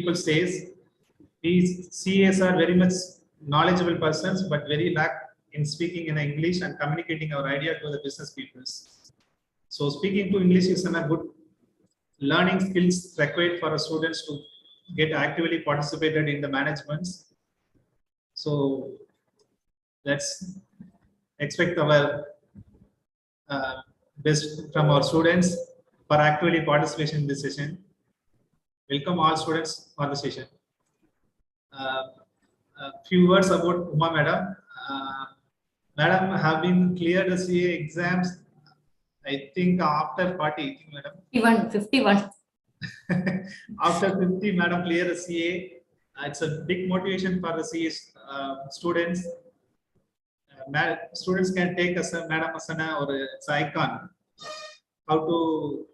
people says, these CAs are very much knowledgeable persons, but very lack in speaking in English and communicating our idea to the business peoples. So speaking to English is a good learning skills required for students to get actively participated in the management. So let's expect our best from our students for actively participation in this session. Welcome all students for the session. A few words about Uma Madam. Madam have been cleared the CA exams, I think after 40, Madam. 51. After 50, Madam clear the CA. It's a big motivation for the CA students. Students can take as a Madam Asana or it's icon. How to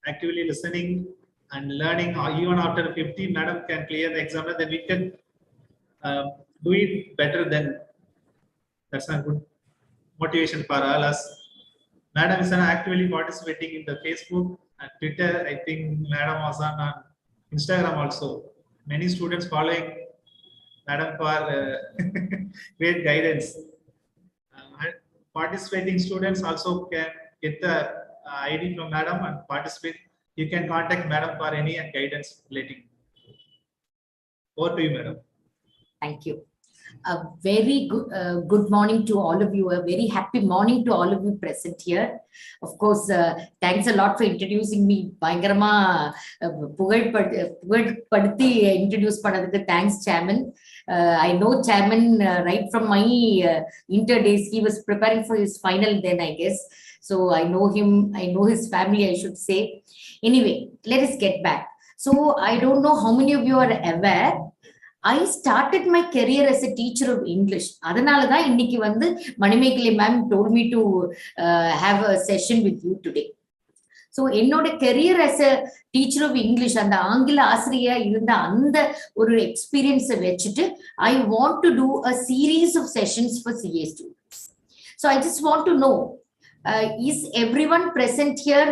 actively listening and learning, even after 50, Madam can clear the exam, then we can do it better than. That's a good motivation for all us. Madam is actively participating in the Facebook and Twitter. I think Madam was on Instagram also. Many students following Madam for great guidance. Participating students also can get the ID from Madam and participate. You can contact Madam for any guidance relating. Over to you, Madam. Thank you. A very good morning to all of you. A very happy morning to all of you present here. Of course, thanks a lot for introducing me. Bayangarama pugadpadthi introduce panadukku thanks, Chairman. I know Chairman right from my inter days. He was preparing for his final then, I guess. So I know him. I know his family, I should say. Anyway, let us get back. So I don't know how many of you are aware. I started my career as a teacher of English. Adanalada inniki vandu Manimekali ma'am told me to have a session with you today. So ennoda career as a teacher of English and Angila Asriya irundha andha oru experience vechittu I want to do a series of sessions for CA students. So I just want to know, is everyone present here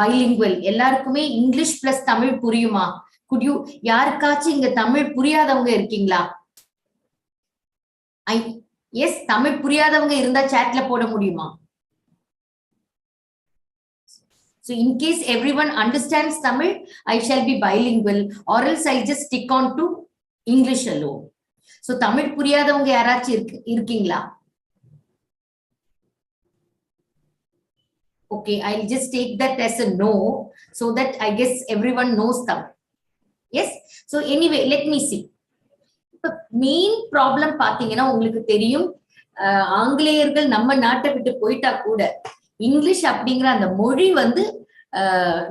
bilingual? Ellarkume English plus Tamil puriyuma? Could you யாருக்காச்சும் இங்க தமிழ் புரியாதவங்க இருக்கீங்களா? S, Tamil புரியாதவங்க இருந்தா chatல போட முடியுமா? So in case everyone understands Tamil, I shall be bilingual, or else I'll just stick on to English alone. So Tamil புரியாதவங்க யாராச்சும் இருக்கீங்களா? Okay, I'll just take that as a no, so that I guess everyone knows Tamil. Yes, so anyway, let me see. The main problem பாத்தீங்கன்னா உங்களுக்கு தெரியும், ஆங்கிலேயர்கள் நம்ம நாட்டை விட்டு போயிட்டா கூட இங்கிலீஷ் அப்படிங்கிற அந்த மொழி வந்து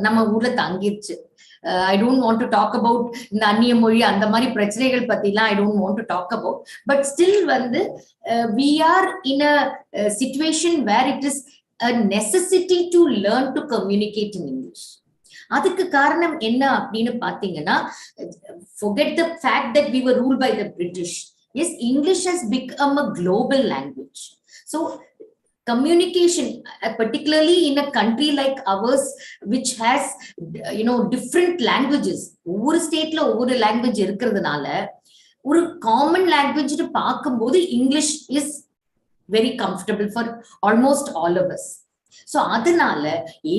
நம்ம ஊர்ல தங்கிருச்சு. I don't want to talk about இந்த அந்நிய மொழி அந்த மாதிரி பிரச்சனைகள் பத்திலாம் I don't want to talk about, but still வந்து we are in a situation where it is a necessity to learn to communicate in English. அதுக்கு காரணம் என்ன அப்படின்னு பாத்தீங்கன்னா, forget the fact that we were ruled by the British. Yes, English has become a global language. So communication, particularly in a country like ours, which has different languages, ஒவ்வொரு ஸ்டேட்ல ஒவ்வொரு language இருக்கிறதுனால ஒரு காமன் லாங்குவேஜ் பார்க்கும்போது English is very comfortable for almost all of us. So அதனால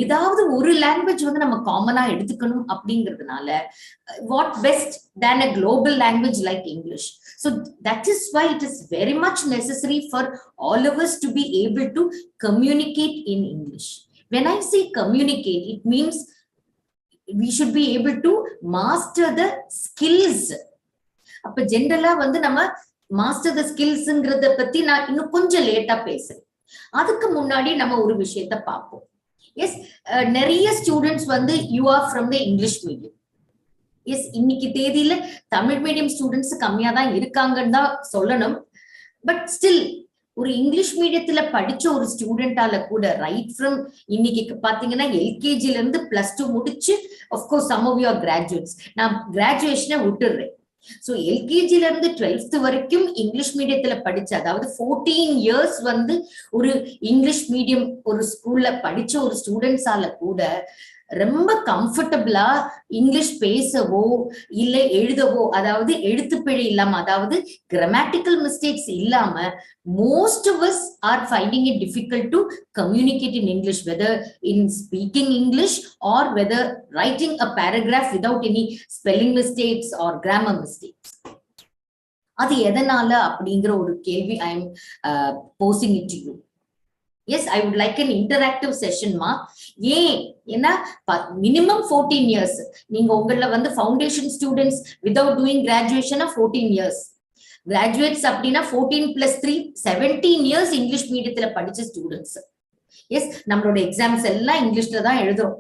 ஏதாவது ஒரு language வந்து நம்ம காமனா எடுத்துக்கணும் அப்படிங்கிறதுனால what best than a global language like English. So that is why it is very much necessary for all of us to be able to communicate in English. When I say communicate, it means we should be able to master the skills. அப்ப ஜெனரலா வந்து நம்ம master த ஸ்கில்ஸ்ங்கிறத பத்தி நான் இன்னும் கொஞ்சம் லேட்டா பேசுறேன். அதுக்கு முன்னாடி நம்ம ஒரு விஷயத்த பார்ப்போம். எஸ், நிறைய ஸ்டூடெண்ட்ஸ் வந்து you are from the English medium. Yes, இன்னைக்கு தேதியில தமிழ் மீடியம் ஸ்டூடெண்ட்ஸ் கம்மியா தான் இருக்காங்கன்னு தான் சொல்லணும். பட் ஸ்டில் ஒரு இங்கிலீஷ் மீடியத்துல படிச்ச ஒரு ஸ்டூடெண்டால கூட ரைட் ஃப்ரம் இன்னைக்கு பாத்தீங்கன்னா எல்கேஜில இருந்து +2 முடிச்சு, of course some of you are graduates, நான் கிராஜுவேஷனை விட்டுடுறேன். சோ எல்கேஜில இருந்து 12th வரைக்கும் இங்கிலீஷ் மீடியத்துல படிச்ச, அதாவது 14 years வந்து ஒரு இங்கிலீஷ் மீடியம் ஒரு ஸ்கூல்ல படிச்ச ஒரு ஸ்டூடெண்ட்ஸால கூட ரொம்ப கம்ஃபர்டபுளா இங்கிலீஷ் பேசவோ இல்லை எழுதவோ, அதாவது எழுத்துப்பிழை இல்லாம, அதாவது கிராமட்டிக்கல் மிஸ்டேக்ஸ் இல்லாம, most of us are finding it difficult to communicate in English, whether in speaking English or whether writing a paragraph without any spelling mistakes or grammar mistakes. அது எதனால அப்படிங்கிற ஒரு கேள்வி I am posing it to you. Yes, I would like an interactive session ma. ஏன்னா minimum 14 years நீங்க உங்கள வந்து foundation students without doing graduation 14 years, graduates அப்படினா 14 plus 3 17 years English மீடியத்துல படிச்ச students. Yes, நம்மளோட எக்ஸாம்ஸ் எல்லாம் இங்கிலீஷ்ல தான் எழுதுறோம்,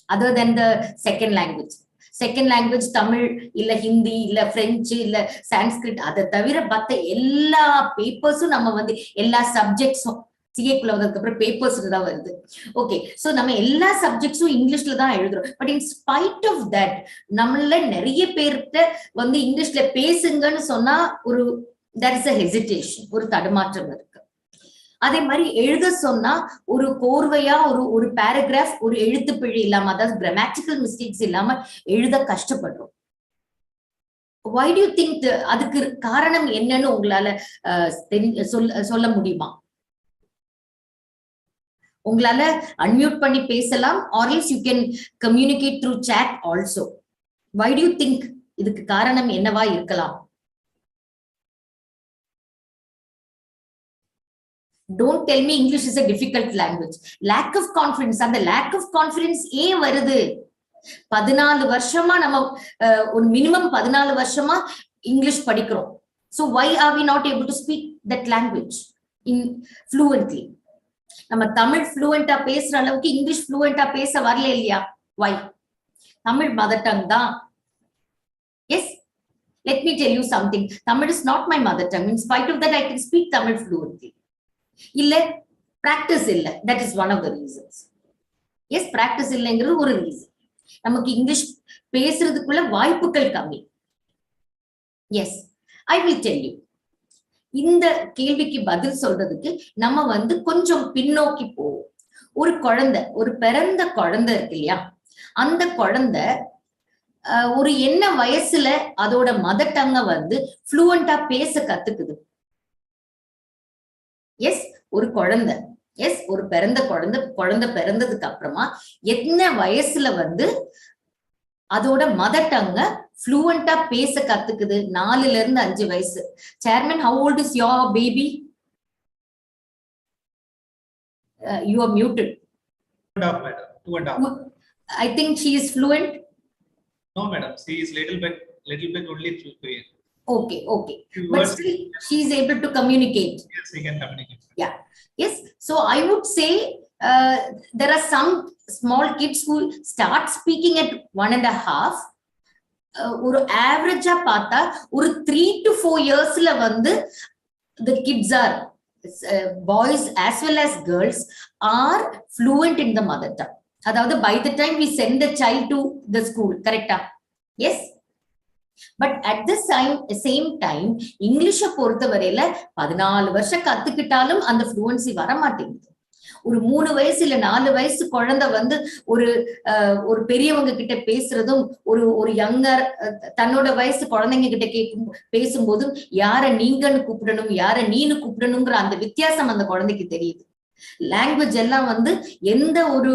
other than the second language. Second language Tamil இல்ல ஹிந்தி இல்ல பிரெஞ்சு இல்ல சான்ஸ்கிரிட், அதை தவிர பார்த்த எல்லா பேப்பர்ஸும் நம்ம வந்து எல்லா சப்ஜெக்ட்ஸும் சிஏக்குள்ள வந்ததுக்கு அப்புறம் பேப்பர்ஸ் தான் வருது. ஓகே, சோ நம்ம எல்லா சப்ஜெக்ட்ஸும் இங்கிலீஷ்ல தான் எழுதுறோம். But in spite of that நம்மள நிறைய பேர்கிட்ட வந்து இங்கிலீஷ்ல பேசுங்கன்னு சொன்னா ஒரு there is a hesitation, ஒரு தடுமாற்றம் இருக்கு. அதே மாதிரி எழுத சொன்னா ஒரு கோர்வையா ஒரு பேராகிராஃப் ஒரு எழுத்துப்பிழை இல்லாம, அதாவது கிராமட்டிக்கல் மிஸ்டேக்ஸ் இல்லாம எழுத கஷ்டப்படுறோம். why do you think அதுக்கு காரணம் என்னன்னு உங்களால சொல்ல முடியுமா? உங்களால அன்மியூட் பண்ணி பேசலாம், or else you can communicate through chat also. why do you think இதுக்கு காரணம் என்னவா இருக்கலாம்? Don't tell me English is a difficult language. Lack of confidence. அந்த lack of confidence ஏன் வருது? 14 வருஷமா நம்ம ஒரு மினிமம் 14 வருஷமா இங்கிலீஷ் படிக்கிறோம். So why are we not able to speak that language in fluently? நம்ம தமிழ் fluent-ஆ பேசுற அளவுக்கு இங்கிலீஷ் fluent-ஆ பேச வரல இல்லையா? Why? தமிழ் மதர் டங் தான். Yes, let me tell you something. Tamil is not my mother tongue. In spite of that, I can speak Tamil fluently. இல்ல practice இல்ல, that is one of the reasons. Yes, practice இல்லைங்கிறது ஒரு reason. நமக்கு English பேசுறதுக்குள்ள வாய்ப்புகள் கம்மி. Yes, I will tell you. இந்த கேள்விக்கு பதில் சொல்றதுக்கு நம்ம வந்து கொஞ்சம் பின்னோக்கி போவோம். ஒரு குழந்தை, ஒரு பிறந்த குழந்தை இருக்கு இல்லையா, அந்த குழந்தை ஒரு என்ன வயசுல அதோட மதர் டங்க வந்து ஃப்ளூவண்டா பேச கத்துக்குது? எஸ், ஒரு குழந்தை, எஸ் ஒரு பிறந்த குழந்தை பிறந்ததுக்கு அப்புறமா என்ன வயசுல வந்து அதோட மதர் டங்க ஃப்ளூவண்டா பேச கத்துக்குது? 4ல இருந்து 5 வயசு. Chairman, how old is your baby? You are muted. 2.5 madam, 2.5. I think she is fluent. No madam, she is little bit only fluent. Okay, but still she is able to communicate. Yes, she can communicate. Yeah, yes. So I would say there are some small kids who start speaking at 1.5. ஒரு ஆவரேஜா பார்த்தா ஒரு 3 to 4 yearsல வந்து the kids are boys as well as girls are fluent in the mother tongue. அதாவது by the time we send the child to the school, correct? Yes. But at the same time இங்கிலீஷை பொறுத்த வரையில 14 வருஷம் கத்துக்கிட்டாலும் அந்த fluency வர மாட்டேங்குது. ஒரு 3 வயசு இல்ல 4 வயசு குழந்தை வந்து ஒரு பெரியவங்க கிட்ட பேசுறதும் ஒரு யங்கர் தன்னோட வயசு குழந்தைங்க கிட்ட பேசும்போதும் யார நீங்கன்னு கூப்பிடணும், யார நீனு கூப்பிடணுங்கிற அந்த வித்தியாசம் அந்த குழந்தைக்கு தெரியுது. லாங்குவேஜ் எல்லாம் வந்து எந்த ஒரு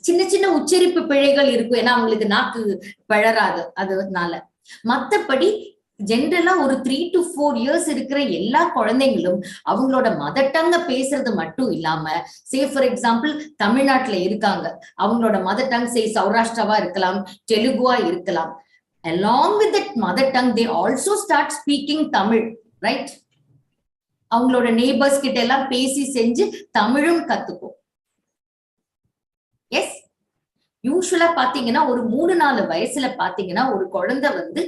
சின்ன சின்ன உச்சரிப்பு பிழைகள் இருக்கும், ஏன்னா அவங்களுக்கு நாக்கு பழறாது அதனால. மத்தபடி ஜென்ரலா ஒரு 3 to 4 years இருக்கிற எல்லா குழந்தைங்களும் அவங்களோட மதர் டங்க பேசுறது மட்டும் இல்லாம, சே ஃபார் எக்ஸாம்பிள் தமிழ்நாட்டுல இருக்காங்க, அவங்களோட மதர் டங் சே சௌராஷ்டிராவா இருக்கலாம், தெலுங்குவா இருக்கலாம். along with that mother tongue they also start speaking Tamil, right? அவங்களோட நெய்பர்ஸ் கிட்ட எல்லாம் பேசி செஞ்சு தமிழும் கத்துக்கும். எஸ், யூஸ்வலா பாத்தீங்கன்னா ஒரு 3-4 வயசுல பாத்தீங்கன்னா ஒரு குழந்தை வந்து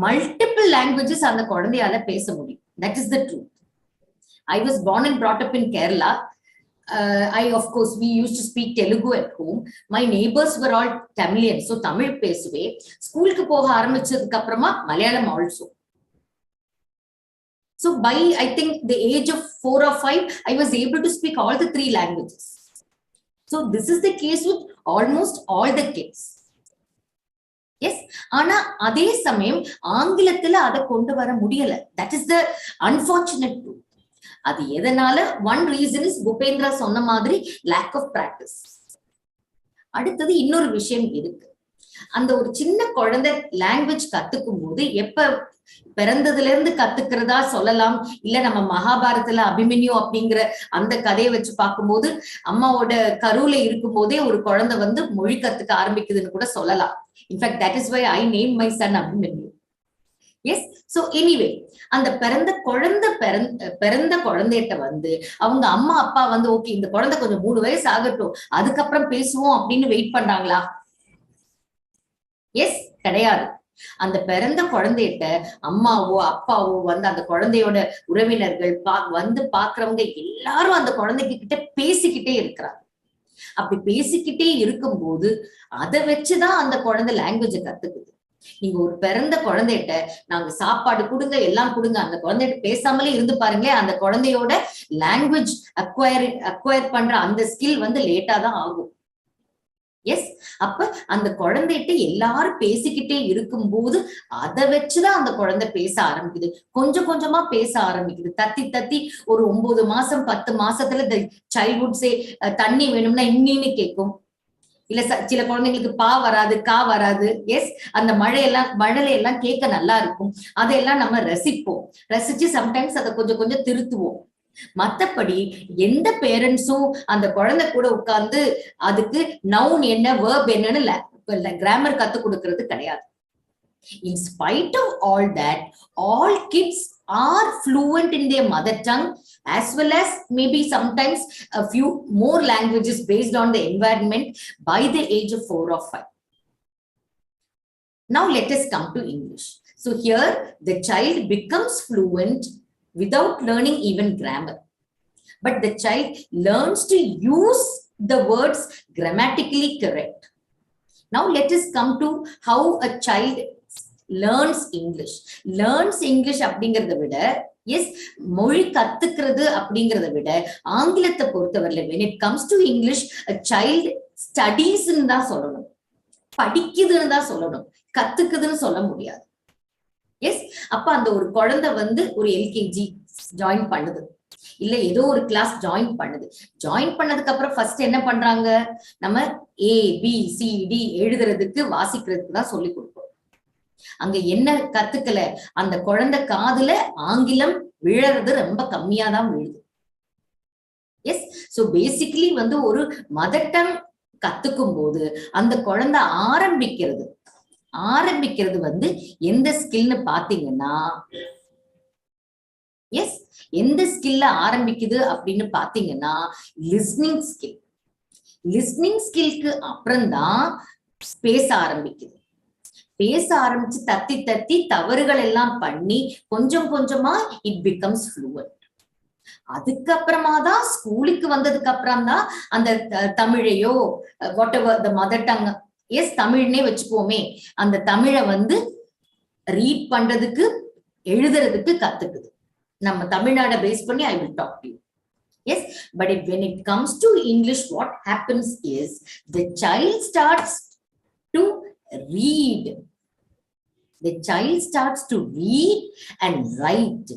மல்டிபிள் லாங்குவேஜஸ் அந்த குழந்தையால பேச முடியும். That is the truth. I was born and brought up in Kerala. Of course we used to speak Telugu at home. My neighbors were all Tamilians, so Tamil பேசுவேன். ஸ்கூலுக்கு போக ஆரம்பிச்சதுக்கு அப்புறமா Malayalam also. So by I think the age of 4 or 5, I was able to speak all the 3 languages. So this is the case with almost all the kids. Yes, ஆனா அதே சமயம் ஆங்கிலத்துல அதை கொண்டு வர முடியல. That is the unfortunate truth. அது எதனால? one reason is பூபேந்திரா சொன்ன மாதிரி lack of practice. அடுத்தது இன்னொரு விஷயம் இருக்கு. அந்த ஒரு சின்ன குழந்தை லாங்குவேஜ் கத்துக்கும் போது எப்ப பிறந்ததுல இருந்து கத்துக்கிறதா சொல்லலாம், இல்ல நம்ம மகாபாரதத்துல அபிமன்யு அப்படிங்கிற அந்த கதையை வச்சு பார்க்கும்போது அம்மாவோட கருவுல இருக்கும் போதே ஒரு குழந்தை வந்து மொழி கத்துக்க ஆரம்பிக்குதுன்னு கூட சொல்லலாம். In fact that is why I name my son Abhimanyu. Yes, so anyway அந்த பிறந்த குழந்தைகிட்ட வந்து அவங்க அம்மா அப்பா வந்து ஓகே இந்த குழந்தை கொஞ்சம் 3 வயசு ஆகட்டும் அதுக்கப்புறம் பேசுவோம் அப்படின்னு வெயிட் பண்றாங்களா? எஸ், கிடையாது. அந்த பிறந்த குழந்தைகிட்ட அம்மாவோ அப்பாவோ வந்து அந்த குழந்தையோட உறவினர்கள் வந்து பாக்குறவங்க எல்லாரும் அந்த குழந்தைங்க கிட்ட பேசிக்கிட்டே இருக்கிறாங்க. அப்படி பேசிக்கிட்டே இருக்கும்போது அதை வச்சுதான் அந்த குழந்தை லாங்குவேஜை கத்துக்குது. நீங்க ஒரு பிறந்த குழந்தைகிட்ட நாங்க சாப்பாடு கொடுங்க எல்லாம் கொடுங்க, அந்த குழந்தைகிட்ட பேசாமலே இருந்து பாருங்களேன், அந்த குழந்தையோட லாங்குவேஜ் அக்வயர் பண்ற அந்த ஸ்கில் வந்து லேட்டா தான் ஆகும். எஸ், அப்ப அந்த குழந்தைகிட்ட எல்லாரும் பேசிக்கிட்டே இருக்கும் போது அதை வச்சுதான் அந்த குழந்தை பேச ஆரம்பிக்குது. கொஞ்சம் கொஞ்சமா பேச ஆரம்பிக்குது. தத்தி தத்தி ஒரு 9 மாசம் 10 மாசத்துல இந்த சைல்ட்ஹுட்ஸே தண்ணி வேணும்னா இன்னின்னு கேட்கும். இல்ல சில குழந்தைங்களுக்கு பா வராது, கா வராது. எஸ், அந்த மழையில எல்லாம் கேட்க நல்லா இருக்கும். அதையெல்லாம் நம்ம ரசிப்போம். ரசிச்சு சம்டைம்ஸ் அதை கொஞ்சம் கொஞ்சம் திருத்துவோம். மத்தபடி எந்த பேரண்ட்ஸும் அந்த குழந்தை கூட உட்கார்ந்து அதுக்கு நவுன் என்ன வேர்ப் என்னன்னு கிராமர் கத்து கொடுக்கறது கிடையாது. In spite of all that, all kids are fluent in their mother tongue as well as maybe sometimes a few more languages based on the environment by the age of 4 or 5. Now let us come to English. So here the child becomes fluent without learning even grammar, but the child learns to use the words grammatically correct. Now let us come to how a child learns English. Learns English அப்படிங்கறத விட, S, மொழி கத்துக்கிறது அப்படிங்கறத விட ஆங்கிலத்தை பொறுத்தவரையில when it comes to English a child studies ன்னு தான் சொல்லணும், படிக்குதுன்னு தான் சொல்லணும், கத்துக்குதுன்னு சொல்ல முடியாது. எஸ், அப்ப அந்த ஒரு குழந்தை வந்து ஒரு எல்கேஜி ஜாயின் பண்ணுது, இல்ல ஏதோ ஒரு கிளாஸ் ஜாயின் பண்ணுது. ஜாயின் பண்ணதுக்கு அப்புறம் ஃபர்ஸ்ட் என்ன பண்றாங்க, நம்ம ABCD எழுதுறதுக்கு வாசிக்கிறதுக்கு தான் சொல்லி கொடுப்போம். அங்க என்ன கத்துக்கல, அந்த குழந்தை காதுல ஆங்கிலம் விழறது ரொம்ப கம்மியா தான் விழுது. எஸ், சோ பேசிக்கலி வந்து ஒரு மதர் டங் கத்துக்கும் போது அந்த குழந்தை ஆரம்பிக்கிறது வந்து எந்த ஸ்கில்னு பாத்தீங்கன்னா, எஸ், எந்த ஸ்கில்ல ஆரம்பிக்குது அப்படின்னு பாத்தீங்கன்னா லிஸ்னிங் ஸ்கில். லிஸ்னிங் ஸ்கில்க்கு அப்புறம் தான் பேச ஆரம்பிக்குது. பேச ஆரம்பிச்சு தத்தி தத்தி தவறுகள் எல்லாம் பண்ணி கொஞ்சம் கொஞ்சமா இட் பிகம்ஸ் ஃப்ளூவன்ட். அதுக்கப்புறமா தான் ஸ்கூலுக்கு வந்ததுக்கு அப்புறம் தான் அந்த தமிழையோ whatever the mother tongue, yes தமிழ்னே வச்சுக்கோமே, அந்த தமிழை வந்து ரீட் பண்றதுக்கு எழுதுறதுக்கு கத்துக்குது. நம்ம தமிழ்நாட பேஸ் பண்ணி I will talk to you. Yes, but when it comes to English, what happens is the child starts to read. The child starts to read and write.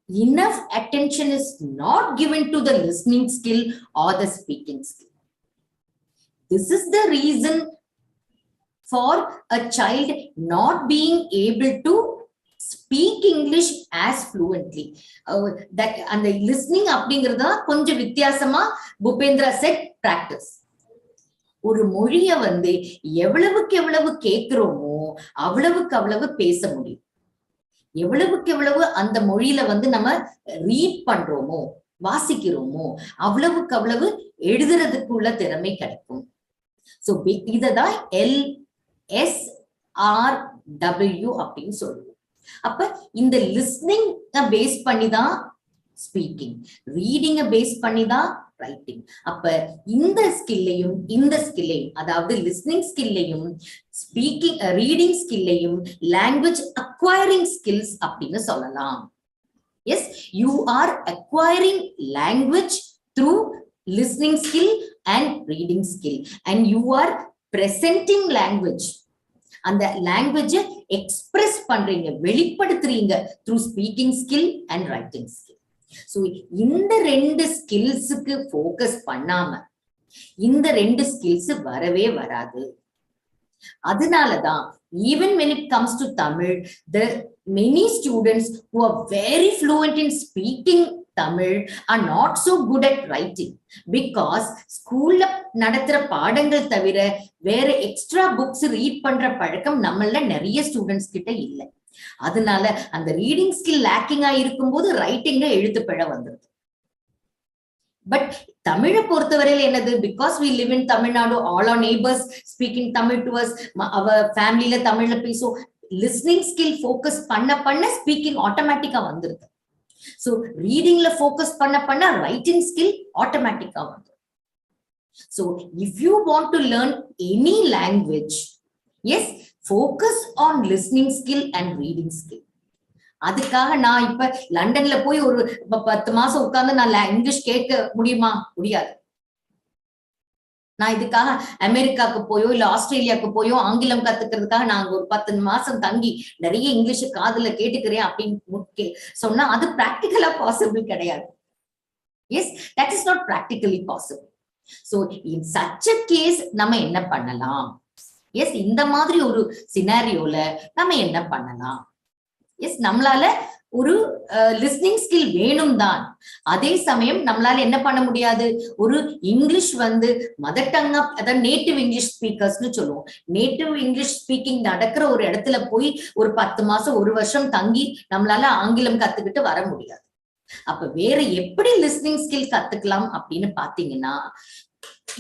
Enough attention is not given to the listening skill or the speaking skill. This is the reason for a child not being able to speak English as fluently. That and the listening அப்படிங்கறத கொஞ்சம் வித்தியாசமா Bhupendra said practice. ஒரு மொழிய வந்து எவ்வளவுக்கு எவ்வளவு கேட்கிறோமோ அவ்வளவுக்கு அவ்வளவு பேச முடியும். எவ்வளவுக்கு எவ்வளவு அந்த மொழியில வந்து நம்ம ரீட் பண்றோமோ வாசிக்கிறோமோ அவ்வளவுக்கு அவ்வளவு எழுதுறதுக்குள்ள திறமை கிடைக்கும். சோ இததான் LSRW அப்படின்னு சொல்லுவோம். அப்ப இந்த லிஸ்னிங் பேஸ் பண்ணிதான் ஸ்பீக்கிங், ரீடிங்க பேஸ் பண்ணிதான் ரைட்டிங். அப்ப இந்த ஸ்கில்லையும் அதாவது லிஸ்னிங் ஸ்கில்லையும் ஸ்பீக்கிங் ரீடிங் ஸ்கில்லையும் லாங்குவேஜ் அக்வயரிங் ஸ்கில்ஸ் அப்படின்னு சொல்லலாம். Yes, you are acquiring language through listening skill and reading skill, and you are presenting language. அந்த language எக்ஸ்பிரஸ் பண்றீங்க, வெளிப்படுத்துறீங்க through speaking skill and writing skill. So இந்த ரெண்டு ஸ்கில்ஸுக்கு focus பண்ணாம இந்த ரெண்டு ஸ்கில்ஸ் வரவே வராது. அதனாலதான் even when it comes to Tamil, the many students who are very fluent in speaking Tamil are not so good at writing, because ஸ்கூல்ல நடத்துற பாடங்கள் தவிர வேற எக்ஸ்ட்ரா புக்ஸ் ரீட் பண்ற பழக்கம் நம்மள நிறைய ஸ்டூடெண்ட்ஸ் கிட்ட இல்ல. அதனால அந்த ரீடிங் ஸ்கில் லேக்கிங்கா இருக்கும்போது ரைட்டிங்ல எழுத்து பிழை வந்துருது. பட் தமிழை பொறுத்தவரையில என்னது, because we live in Tamil Nadu, all our neighbors speaking Tamil to us, our ஃபேமிலில தமிழ்ல பேசும், லிஸ்னிங் ஸ்கில் ஃபோக்கஸ் பண்ண ஸ்பீக்கிங் ஆட்டோமேட்டிக்கா வந்துருது. So ரீடிங்ல ஃபோக்கஸ் பண்ண ரைட்டிங் ஸ்கில் ஆட்டோமேட்டிக்கா வந்துரும். So if you want to learn any language, yes, focus on listening skill and reading skill. அதுக்காக நான் இப்ப லண்டன்ல போய் ஒரு 10 மாசம் உட்கார்ந்து நான் இங்கிலீஷ் கேட்க முடியுமா? முடியாது. நான் இதுக்காக அமெரிக்காவுக்கு போயோ இல்ல ஆஸ்திரேலியாவுக்கு போயோ ஆங்கிலம் கத்துக்கிறதுக்காக நான் ஒரு 10 மாசம் தங்கி நிறைய இங்கிலீஷ் காதுல கேட்டுக்கிறேன் அப்படின்னு சொன்னா அது பிராக்டிகலா பாசிபிள் கிடையாது. Yes, that is not practically possible. So in such a case நம்ம என்ன பண்ணலாம்? எஸ், இந்த மாதிரி ஒரு சினாரியோல நம்ம என்ன பண்ணலாம்? எஸ், நம்மளால ஒரு லிஸ்னிங் ஸ்கில் வேணும் தான். அதே சமயம் நம்மளால என்ன பண்ண முடியாது, ஒரு இங்கிலீஷ் மதர் டங்கா, அதாவது நேட்டிவ் இங்கிலீஷ் ஸ்பீக்கர்ஸ்னு சொல்லுவோம். நேட்டிவ் இங்கிலீஷ் ஸ்பீக்கிங் நடக்கிற ஒரு இடத்துல போய் ஒரு 10 மாசம் 1 வருஷம் தங்கி நம்மளால ஆங்கிலம் கத்துக்கிட்டு வர முடியாது. அப்ப வேற எப்படி லிஸ்னிங் ஸ்கில் கத்துக்கலாம் அப்படின்னு பாத்தீங்கன்னா,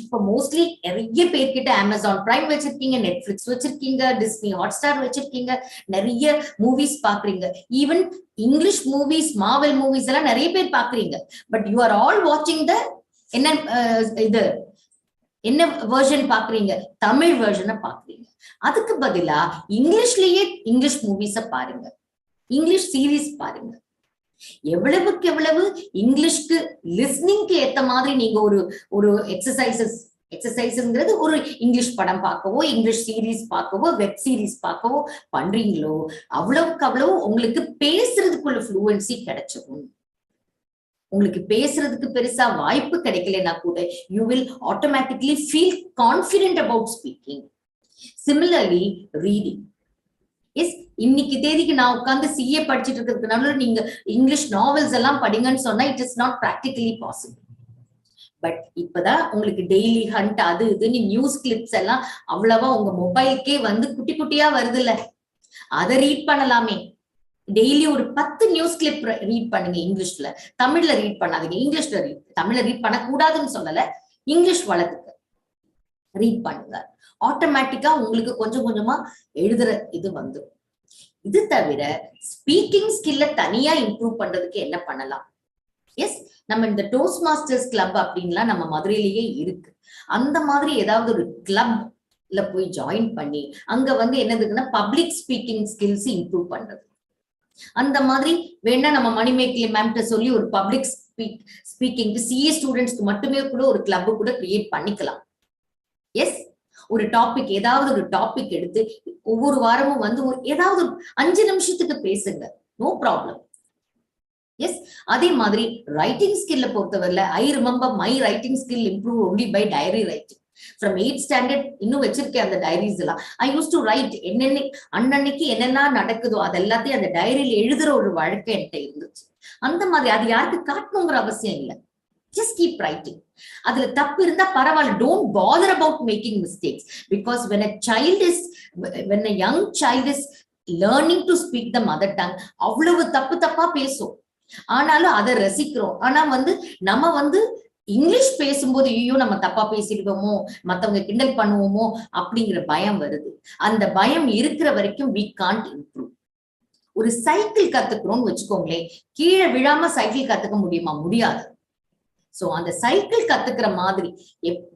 இப்ப மோஸ்ட்லி நிறைய பேர்கிட்ட அமேசான் பிரைம் வச்சிருக்கீங்க, நெட்ஃபிளிக்ஸ் வச்சிருக்கீங்க, டிஸ்னி ஹாட்ஸ்டார் வச்சிருக்கீங்க, நிறைய மூவிஸ் பாக்குறீங்க. Even English movies, Marvel movies எல்லாம் நிறைய பேர் பாக்குறீங்க. பட் யூ ஆர் ஆல் வாட்சிங் த என்ன வெர்ஷன் பாக்குறீங்க? தமிழ் வெர்ஷனை பாக்குறீங்க. அதுக்கு பதிலா இங்கிலீஷ்லயே இங்கிலீஷ் மூவிஸ பாருங்க, இங்கிலீஷ் சீரீஸ் பாருங்க. எவ்வளவுக்கு எவ்வளவு இங்கிலீஷ்க்கு லிஸ்னிங்க்கு ஏத்த மாதிரி நீங்க ஒரு எக்ஸசைஸ்ங்கிறது ஒரு இங்கிலீஷ் படம் பார்க்கவோ, இங்கிலீஷ் சீரீஸ் பார்க்கவோ, வெப் சீரீஸ் பார்க்கவோ பண்றீங்களோ, அவ்வளவுக்கு அவ்வளவு உங்களுக்கு பேசுறதுக்குள்ள ஃப்ளூவன்சி கிடைச்சிடும். உங்களுக்கு பேசுறதுக்கு பெருசா வாய்ப்பு கிடைக்கலன்னா கூட you will automatically feel confident about speaking. Similarly reading. Yes, இன்னைக்கு தேதிக்கு நான் உட்கார்ந்து சிஏ படிச்சுட்டு இருக்கிறதுனால நீங்க இங்கிலீஷ் நாவல்ஸ் எல்லாம் படிங்கன்னு சொன்னா it is not practically possible. But இப்பதான் உங்களுக்கு டெய்லி ஹண்ட் அது இதுன்னு நியூஸ் கிளிப்ஸ் எல்லாம் அவ்வளவா உங்க மொபைலுக்கே குட்டி குட்டியா வருது இல்ல, அதை ரீட் பண்ணலாமே. டெய்லி ஒரு 10 நியூஸ் கிளிப் ரீட் பண்ணுங்க இங்கிலீஷ்ல. தமிழ்ல ரீட் பண்ணாதீங்க, இங்கிலீஷ்ல தமிழ்ல ரீட் பண்ணக்கூடாதுன்னு சொல்லல, இங்கிலீஷ் வளத்துக்கு ரீட் பண்ணுங்க. ஆட்டோமேட்டிக்கா உங்களுக்கு கொஞ்சம் கொஞ்சமா எழுதுற இது வந்துடும். இது தவிர ஸ்பீக்கிங் ஸ்கில்ல தனியா இம்ப்ரூவ் பண்றதுக்கு என்ன பண்ணலாம்? எஸ், நம்ம இந்த டோஸ்ட் மாஸ்டர்ஸ் கிளப் அப்படின்லாம் நம்ம மதுரையிலேயே இருக்கு. அந்த மாதிரி ஏதாவது ஒரு கிளப்ல போய் ஜாயின் பண்ணி அங்க என்னதுக்குன்னா பப்ளிக் ஸ்பீக்கிங் ஸ்கில்ஸ் இம்ப்ரூவ் பண்றது. அந்த மாதிரி வேணா நம்ம மணிமேகலை மேம்கிட்ட சொல்லி ஒரு பப்ளிக் ஸ்பீக்கிங் சிஏ ஸ்டூடெண்ட்ஸ்க்கு மட்டுமே கூட ஒரு கிளப் கூட கிரியேட் பண்ணிக்கலாம். எஸ், ஒரு டாபிக், ஏதாவது ஒரு டாபிக் எடுத்து ஒவ்வொரு வாரமும் ஏதாவது 5 நிமிஷத்துக்கு பேசுங்க, நோ ப்ராப்ளம். எஸ், அதே மாதிரி ரைட்டிங் ஸ்கில்ல பொறுத்தவரையில I remember my writing skill improve only by diary writing. From 8th standard இன்னும் வச்சிருக்கேன் அந்த டைரிஸ் எல்லாம். ஐ யூஸ் டு ரைட் அன்னன்னைக்கு என்னென்ன நடக்குதோ அது எல்லாத்தையும் அந்த டைரியில எழுதுற ஒரு வழக்கம் என்கிட்ட இருந்துச்சு. அந்த மாதிரி அது யாருக்கு காட்டணுங்கிற அவசியம் இல்லை. Just keep writing. அதுல தப்பு இருந்தா பரவாயில்ல. Don't bother about making mistakes, because when a young child is learning to speak the mother tongue, அவ்வளவு தப்பா பேசும். ஆனாலும் அதை ரசிக்கிறோம். ஆனா நம்ம இங்கிலீஷ் பேசும்போது ஐயோ நம்ம தப்பா பேசிடுவோமோ, மத்தவங்க கிண்டல் பண்ணுவோமோ அப்படிங்கிற பயம் வருது. அந்த பயம் இருக்கிற வரைக்கும் we can't improve. ஒரு சைக்கிள் கத்துக்கிறோம்னு வச்சுக்கோங்களேன், கீழே விழாம சைக்கிள் கத்துக்க முடியுமா? முடியாது. சோ அந்த சைக்கிள் கத்துக்கிற மாதிரி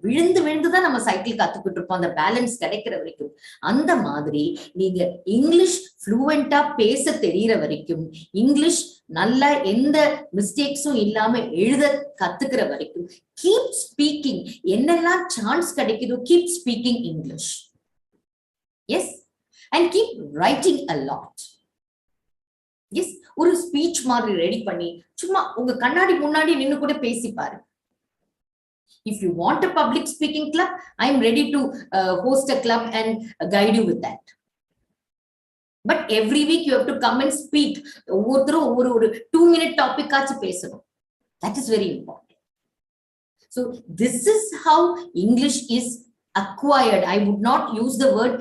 விழுந்து விழுந்துதான் நம்ம சைக்கிள் கத்துக்கிட்டு இருப்போம் அந்த பேலன்ஸ் கிடைக்கிற வரைக்கும். அந்த மாதிரி நீங்க இங்கிலீஷ் ஃப்ளூவெண்டா பேச தெரியற வரைக்கும், இங்கிலீஷ் நல்லா எந்த மிஸ்டேக்ஸும் இல்லாம எழுத கத்துக்கிற வரைக்கும் கீப் ஸ்பீக்கிங். என்னெல்லாம் சான்ஸ் கிடைக்குதோ keep speaking English. Yes, and keep writing a lot. Yes, ஒரு ஸ்பீச் மாதிரி ரெடி பண்ணி சும்மா உங்க கண்ணாடி முன்னாடி நின்னு கூட பேசி பாரு. If you want a public speaking club, I am ready to host a club and guide you with that. But every week you have to come and speak. ஒவ்வொருத்தரும் ஒரு 2-minute டாபிக் ஆச்சு பேசணும். That is very important. So this is how English is acquired. I would not use the word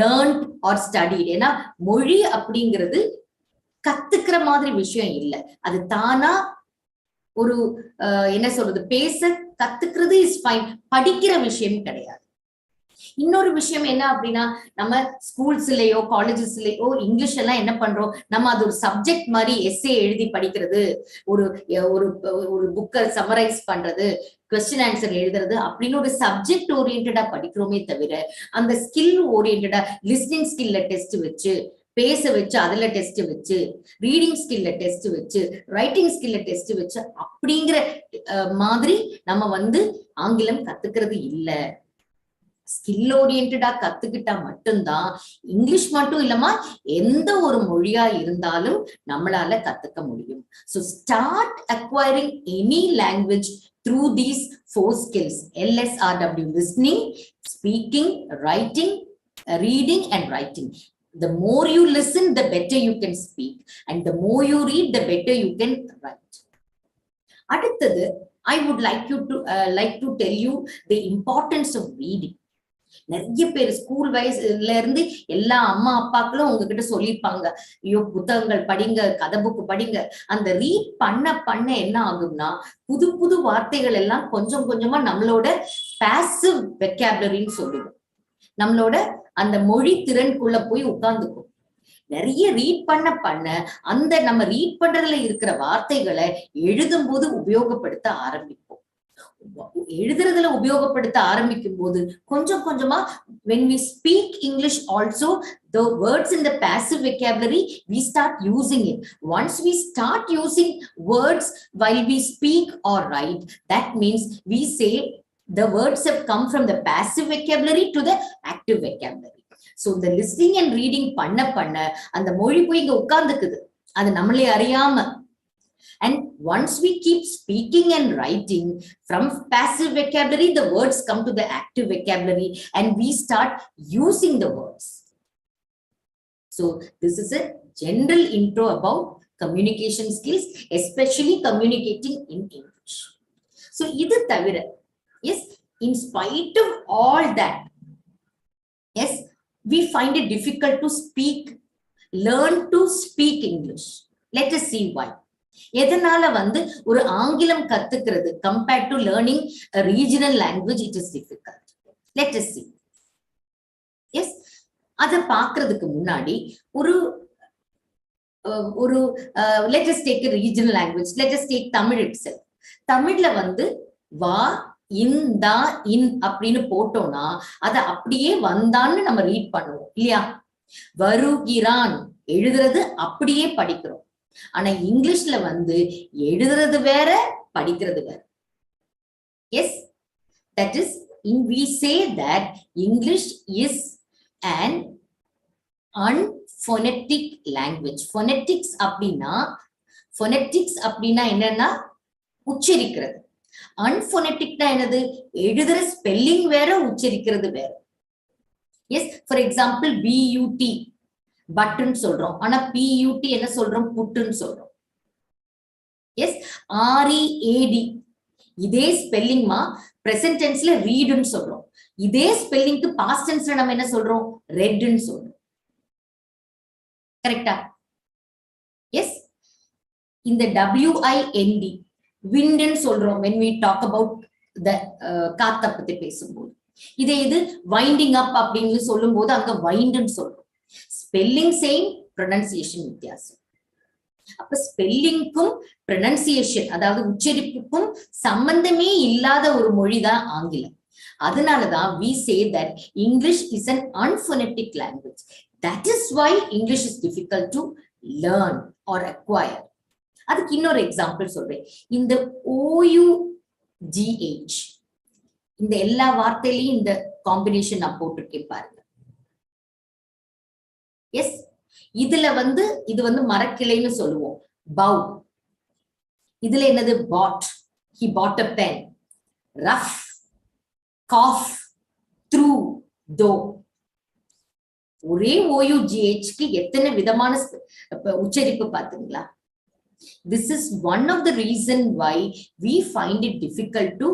learned or studied. ஏன்னா மொழி அப்படிங்கிறது கத்துக்கிற மாதிரி விஷயம் இல்லை. அது தானா ஒரு என்ன சொல்றது, பேச கத்துக்கிறது இஸ் ஃபைன், படிக்கிற விஷயம் கிடையாது. இன்னொரு விஷயம் என்ன அப்படின்னா, நம்ம ஸ்கூல்ஸ்லயோ காலேஜஸ்லயோ இங்கிலீஷ் எல்லாம் என்ன பண்றோம், நம்ம அது ஒரு சப்ஜெக்ட் மாதிரி எஸ்ஏ எழுதி படிக்கிறது, ஒரு ஒரு புக்கை சமரைஸ் பண்றது, கொஸ்டின் ஆன்சர் எழுதுறது அப்படின்னு ஒரு சப்ஜெக்ட் ஓரியன்டா படிக்கிறோமே தவிர, அந்த ஸ்கில் ஓரியன்டா லிஸ்னிங் ஸ்கில்ல டெஸ்ட் வச்சு, பேச வச்சு அதுல டெஸ்ட் வச்சு, ரீடிங் ஸ்கில்ல டெஸ்ட் வச்சு, ரைட்டிங் ஸ்கில்ல டெஸ்ட் வச்சு அப்படிங்கிற மாதிரி நம்ம ஆங்கிலம் கத்துக்கிறது இல்ல. ஸ்கில் ஓரியன்டா கத்துக்கிட்டா மட்டும்தான் இங்கிலீஷ் மட்டும் இல்லமா எந்த ஒரு மொழியா இருந்தாலும் நம்மளால கத்துக்க முடியும். So start acquiring any language through these 4 skills: LSRW, listening, speaking, writing, reading and writing. The more you listen, the better you can speak, and the more you read, the better you can write. அடுத்தது, I would like to tell you the importance of reading. நிறைய பேர் school வயசுல இருந்து எல்லா அம்மா அப்பாக்களும் உங்ககிட்ட சொல்லியிருப்பாங்க, ஐயோ புத்தகங்கள் படிங்க, கதை புக்கு படிங்க. அந்த ரீட் பண்ண என்ன ஆகும்னா, புது புது வார்த்தைகள் எல்லாம் கொஞ்சம் கொஞ்சமா நம்மளோட பாசிவ் வெக்காபுலரின்னு சொல்லுவோம், நம்மளோட அந்த மொழி திறனுக்குள்ள போய் உட்கார்ந்துக்கும். நிறைய ரீட் பண்ண அந்த நம்ம ரீட் பண்றதுல இருக்கிற வார்த்தைகளை எழுதும் போது உபயோகப்படுத்த ஆரம்பிப்போம். எழுதுறதுல உபயோகப்படுத்த ஆரம்பிக்கும் போது கொஞ்சம் கொஞ்சமா when we speak English also, the words in the passive vocabulary, we start using it. Once we start using words while we speak or write, that means we say the words have come from the passive vocabulary to the active vocabulary. So the listening and reading பண்ண அந்த மொழி போய் இங்க உட்கார்ந்துக்குது, அது நம்மளே அறியாம. And once we keep speaking and writing from passive vocabulary, the words come to the active vocabulary and we start using the words. So this is a general intro about communication skills, especially communicating in English. So இது தவிர, yes, in spite of all that, yes, we find it difficult to learn to speak English. Let us see why. எதனால ஒரு ஆங்கிலம் கத்துக்கிறது compared to learning a regional language, it is difficult. Let us see. Yes, அத பார்க்கிறதுக்கு முன்னாடி ஒரு let us take a regional language. Let us take Tamil itself. தமிழ்ல வா இந்தா இன் அப்படின்னு போட்டோம்னா அத அப்படியே வந்தான்னு நம்ம ரீட் பண்ணுவோம் இல்லையா? வருகிறான் எழுதுறது அப்படியே படிக்கிறோம். ஆனா இங்கிலீஷ்ல எழுதுறது வேற, படிக்கிறது வேற. Yes, that is, we say that English is an unphonetic language. Phonetics அப்படின்னா என்னன்னா உச்சரிக்கிறது. அன்போனெட்டிக்னா என்னது? எழுதுற ஸ்பெல்லிங் வேற, உச்சரிக்கிறது வேற. எஸ், ஃபார் எக்ஸாம்பிள் BUT பட்டன் சொல்றோம், ஆனா PUT என்ன சொல்றோம்? புட்டுன்னு சொல்றோம். எஸ், READ இதே ஸ்பெல்லிங்மா பிரசன்ட் டென்ஸ்ல ரீடுன்னு சொல்றோம். இதே ஸ்பெல்லிங்க்கு பாஸ்ட் டென்ஸ்ல நம்ம என்ன சொல்றோம்? ரெட்ன்னு சொல்றோம். கரெக்டா? எஸ், இந்த WIND விண்ட்ன்னு சொல்றோம் when we talk about the காத்த பத்தி பேசும்போது. இதே இது வைண்டிங் அப் அப்படின்னு சொல்லும் போது அங்க வைண்டுன்னு சொல்றோம். ஸ்பெல்லிங் சேம், ப்ரொனன்சியேஷன் வித்தியாசம். அப்ப ஸ்பெல்லிங்க்கும் ப்ரொனன்சியேஷன் அதாவது உச்சரிப்புக்கும் சம்பந்தமே இல்லாத ஒரு மொழிதான் ஆங்கிலம். அதனாலதான் we say that English is an unphonetic language. That is why English is difficult to learn or acquire. அதுக்கு இன்னொரு எக்ஸாம்பிள் சொல்றேன். இந்த OUGH இந்த எல்லா வார்த்தையிலையும் இந்த காம்பினேஷன் நான் போட்டிருக்கேன் பாருங்க. எஸ், இதுல இது மரக்கிளைன்னு சொல்லுவோம். பவ். இதுல என்னது? பாட். He bought a pen. Rough, cough, through, though. ஒரே OUGHக்கு எத்தனை விதமான உச்சரிப்பு பாத்தீங்களா? This is one of the reason why we find it difficult to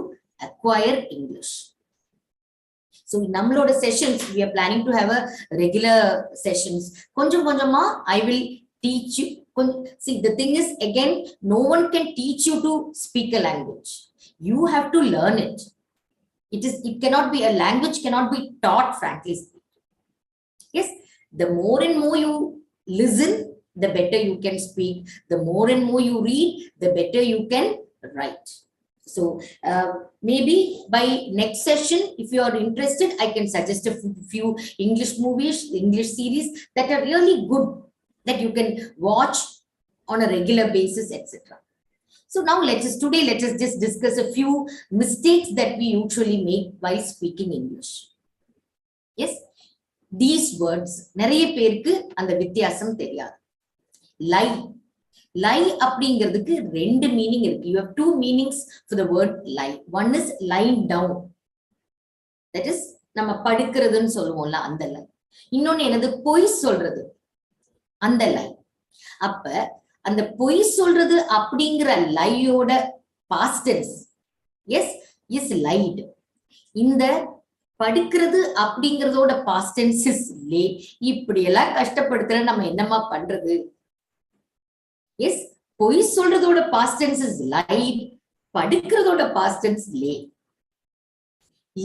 acquire English. So நம்மளோட sessions, we are planning to have a regular sessions. கொஞ்சம் கொஞ்சமா I will teach you. See, the thing is, again, no one can teach you to speak a language. You have to learn it. It cannot be, a language cannot be taught, frankly speaking. Yes, the more and more you listen, the better you can speak. The more and more you read, the better you can write. So maybe by next session, if you are interested, I can suggest a few English movies, English series that are really good, that you can watch on a regular basis, etc. So now let us just discuss a few mistakes that we usually make while speaking English. Yes, these words, நிறைய பேருக்கு அந்த வித்தியாசம் தெரியாது. Lie. Lie அப்படிங்கிறதுக்கு ரெண்டு meaning இருக்கு. You have two meanings for the word lie. One is lying down. That is நம்ம படுக்கிறதுன்னு சொல்லுவோம்ல, அந்த லை. இன்னொன்னு என்னது? பொய் சொல்றது, அந்த லை. அப்ப அந்த பொய் சொல்றது அப்படிங்கிற லையோட past tense is lied. இந்த படுக்கிறது அப்படிங்கறதோட past tense is lay. இப்படி எல்லாம் கஷ்டப்படுத்துற நம்ம என்னமா பண்றது? எஸ், பொய் சொல்றதோட past tense is lied, படுக்கிறதோட past tense lay.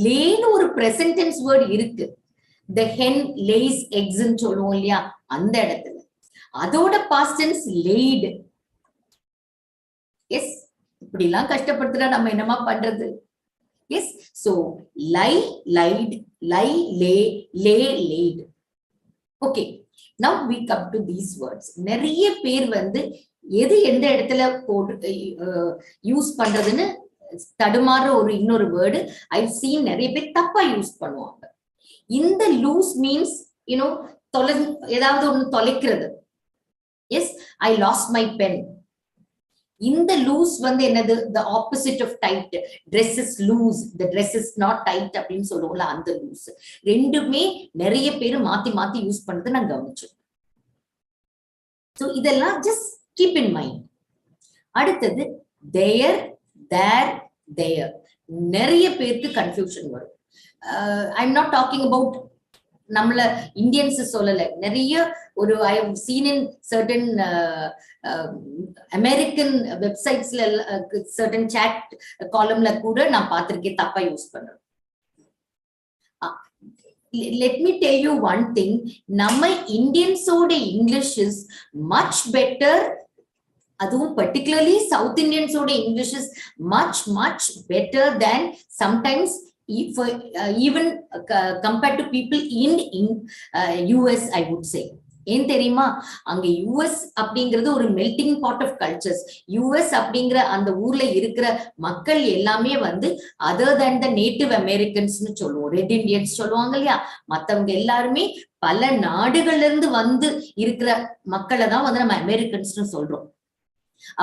லேன்னு ஒரு present tense word இருக்கு. The hen lays eggs ன்னு சொல்லுவோம் இல்லையா, அந்த இடத்துல அதோட past tense laid. எஸ், இப்படி எல்லாம் கஷ்டப்படுத்துறா நம்ம என்னமா பண்றது? Yes, so lie, lied, lie, lay, laid. Okay, now we come to these words. நிறைய பேர் எது எந்த இடத்துல போட்டு யூஸ் பண்றதுன்னு தடுமாற ஒரு இன்னொரு வேர்டு I've seen நிறைய பேர் தப்பா யூஸ் பண்ணுவாங்க. இந்த லூஸ் மீன்ஸ் ஏதாவது ஒண்ணு தொலைக்கிறது. Yes, I lost my pen. இந்த லூஸ் என்னது? The opposite of tight. Dress is loose, the dress is not tight அப்படின்னு சொல்லுவோம்ல, அந்த லூஸ். ரெண்டுமே நிறைய பேர் மாத்தி மாத்தி யூஸ் பண்றது நான் கவனிச்சேன். So இதெல்லாம் just keep in mind. அடுத்தது there, there, there. நிறைய பேருக்கு கன்ஃபியூஷன் வரும். I'm not talking about நம்மள இந்தியன்ஸ் சொல்லல, நிறைய ஒரு I have seen in certain American வெப்சைட்ஸ்ல certain chat காலம்ல கூட நான் பார்த்திருக்கேன் தப்பா யூஸ் பண்றேன். Let me tell you one thing, நம்ம இந்தியன்ஸோட இங்கிலீஷ் is much better. அதுவும் particularly South Indians-ஓட English is much better than sometimes even compared to people in US, I would say. ஏன் தெரியுமா? அங்க US அப்படிங்கிறது ஒரு melting pot of cultures. US அப்படிங்கிற அந்த ஊர்ல இருக்கிற மக்கள் எல்லாமே அதர் தேன் த நேட்டிவ் அமெரிக்கன்ஸ்னு சொல்லுவோம், ரெட் இண்டியன்ஸ் சொல்லுவாங்க இல்லையா, மத்தவங்க எல்லாருமே பல நாடுகள்ல இருந்து இருக்கிற மக்களை தான் நம்ம அமெரிக்கன்ஸ்னு சொல்றோம்.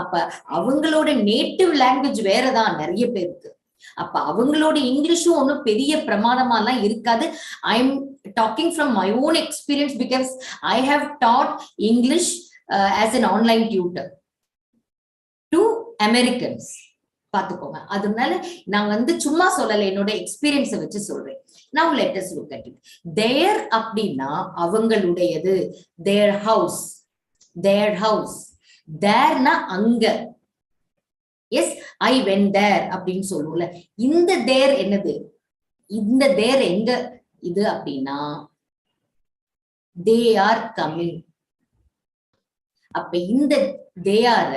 அப்ப அவங்களோட நேட்டிவ் லாங்குவேஜ் வேறதான் நிறைய பேருக்கு. அப்ப அவங்களோட இங்கிலீஷும் ஒன்னும் பெரிய பிரமாணமா எல்லாம் இருக்காது. I'm talking from my own experience because I have taught English as an online tutor to Americans. பாத்துக்கோங்க, அதனால நான் சும்மா சொல்லல, என்னோட எக்ஸ்பீரியன்ஸை வச்சு சொல்றேன். Now let us look at it. Their அப்படின்னா அவங்களுடையது, their house, their house. Thereனா அங்க. எஸ், I went there அப்படின்னு சொல்லுவோம்ல, இந்த there என்னது? இந்த there எங்க இது அப்படின்னா they are coming. அப்ப இந்த தேயார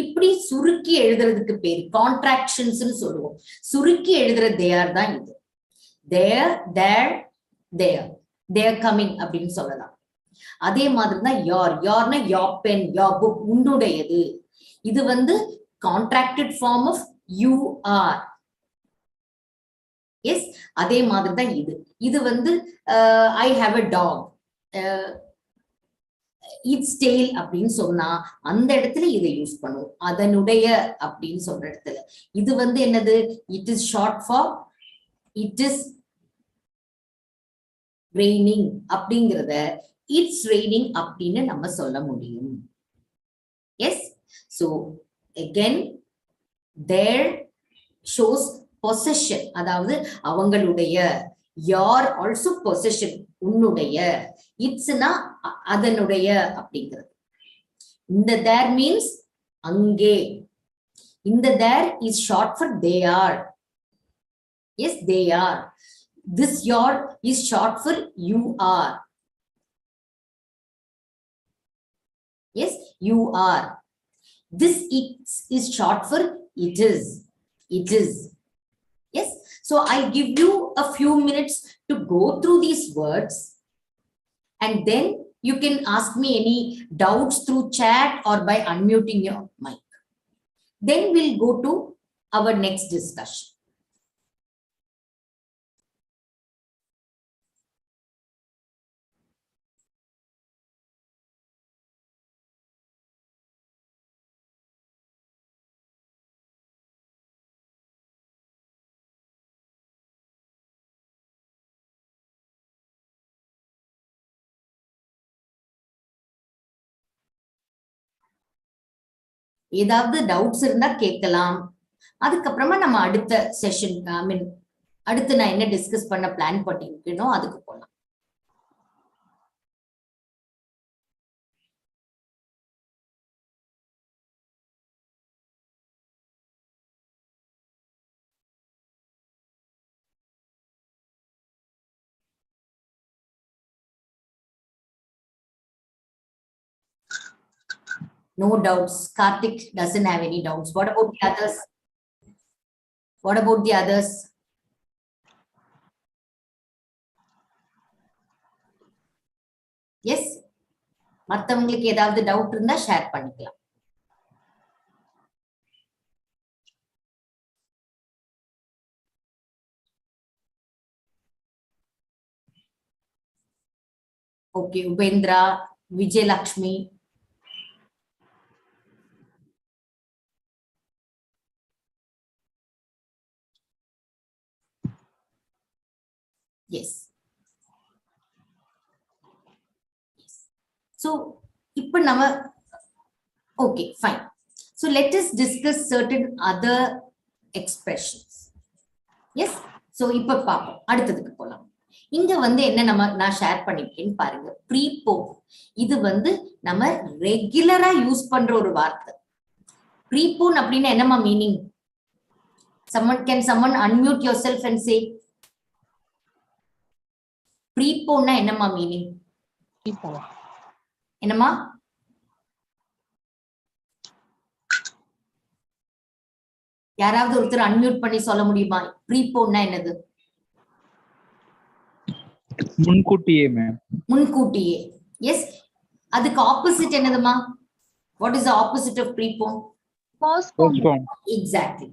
இப்படி சுருக்கி எழுதுறதுக்கு பேரு கான்ட்ராக்ஷன்ஸ் சொல்லுவோம். சுருக்கி எழுதுற தேயார் தான் இது. தேர், தேர், தேர், தேர் கமிங் அப்படின்னு சொல்லலாம். அதே மாதிரிதான் யார், யார்னா யோர் பென், யோர் புக், உன்னுடையது. இது வந்து contracted form of you are. Yes, அதே மாதிரிதான் இது. இது வந்து I have a dog, its tail அப்படின்னு சொன்னா அந்த இடத்துல இதை யூஸ் பண்ணுவோம். அதனுடைய அப்படின்னு சொல்ற இடத்துல இது வந்து என்னது, it is short for it is raining அப்படிங்கிறத இட்ஸ் ரெய்னிங் அப்படின்னு நம்ம சொல்ல முடியும். Yes, so again there shows possession, அதாவது அவங்களுடைய. your also possession, உன்னுடைய. இட்ஸ்னா அதனுடைய அப்படிங்கிறது. இந்த there means அங்கே. இந்த there is short for they are. Yes, they are. This your is short for you are. Yes, you are. This is short for it is. It is. Yes, so I'll give you a few minutes to go through these words, and then you can ask me any doubts through chat or by unmuting your mic. Then we'll go to our next discussion. ஏதாவது doubts இருந்தா கேட்கலாம். அதுக்கப்புறமா நம்ம அடுத்த session, ஐ மீன் அடுத்து நான் என்ன discuss பண்ண பிளான் பண்ணிருக்கேனோ அதுக்கு போலாம். No doubts. Karthik doesn't have any doubts. What about the others? What about the others? Yes. மத்தவங்களுக்கு ஏதாவது டவுட் இருந்தா ஷேர் பண்ணிக்கலாம். Okay, Upendra, Vijayalakshmi. Yes. Yes. So, இப்ப நம்ம okay, fine. So let us discuss certain other expressions. Yes. So இப்ப பாப்போம், அடுத்ததுக்கு போலாம். இங்க வந்து என்ன நான் ஷேர் பண்ணிருக்கேன்னு பாருங்க. ப்ரீபோ, இது வந்து நம்ம ரெகுலரா யூஸ் பண்ற ஒரு வார்த்தை. ப்ரீபோன் அப்படின்னா என்னமா meaning? Can someone unmute yourself and say? ப்ரீபோன்னா என்னமா மீனிங்? என்னமா? யாராவது ஒருத்தர் அன்மியூட் பண்ணி சொல்ல முடியுமா? ப்ரீபோன்னா என்னது? முன்கூட்டியே மேம். முன்கூட்டியே. எஸ், அதுக்கு ஆப்போசிட் என்னதுமா? What is the opposite of prepone? Postpone. Exactly.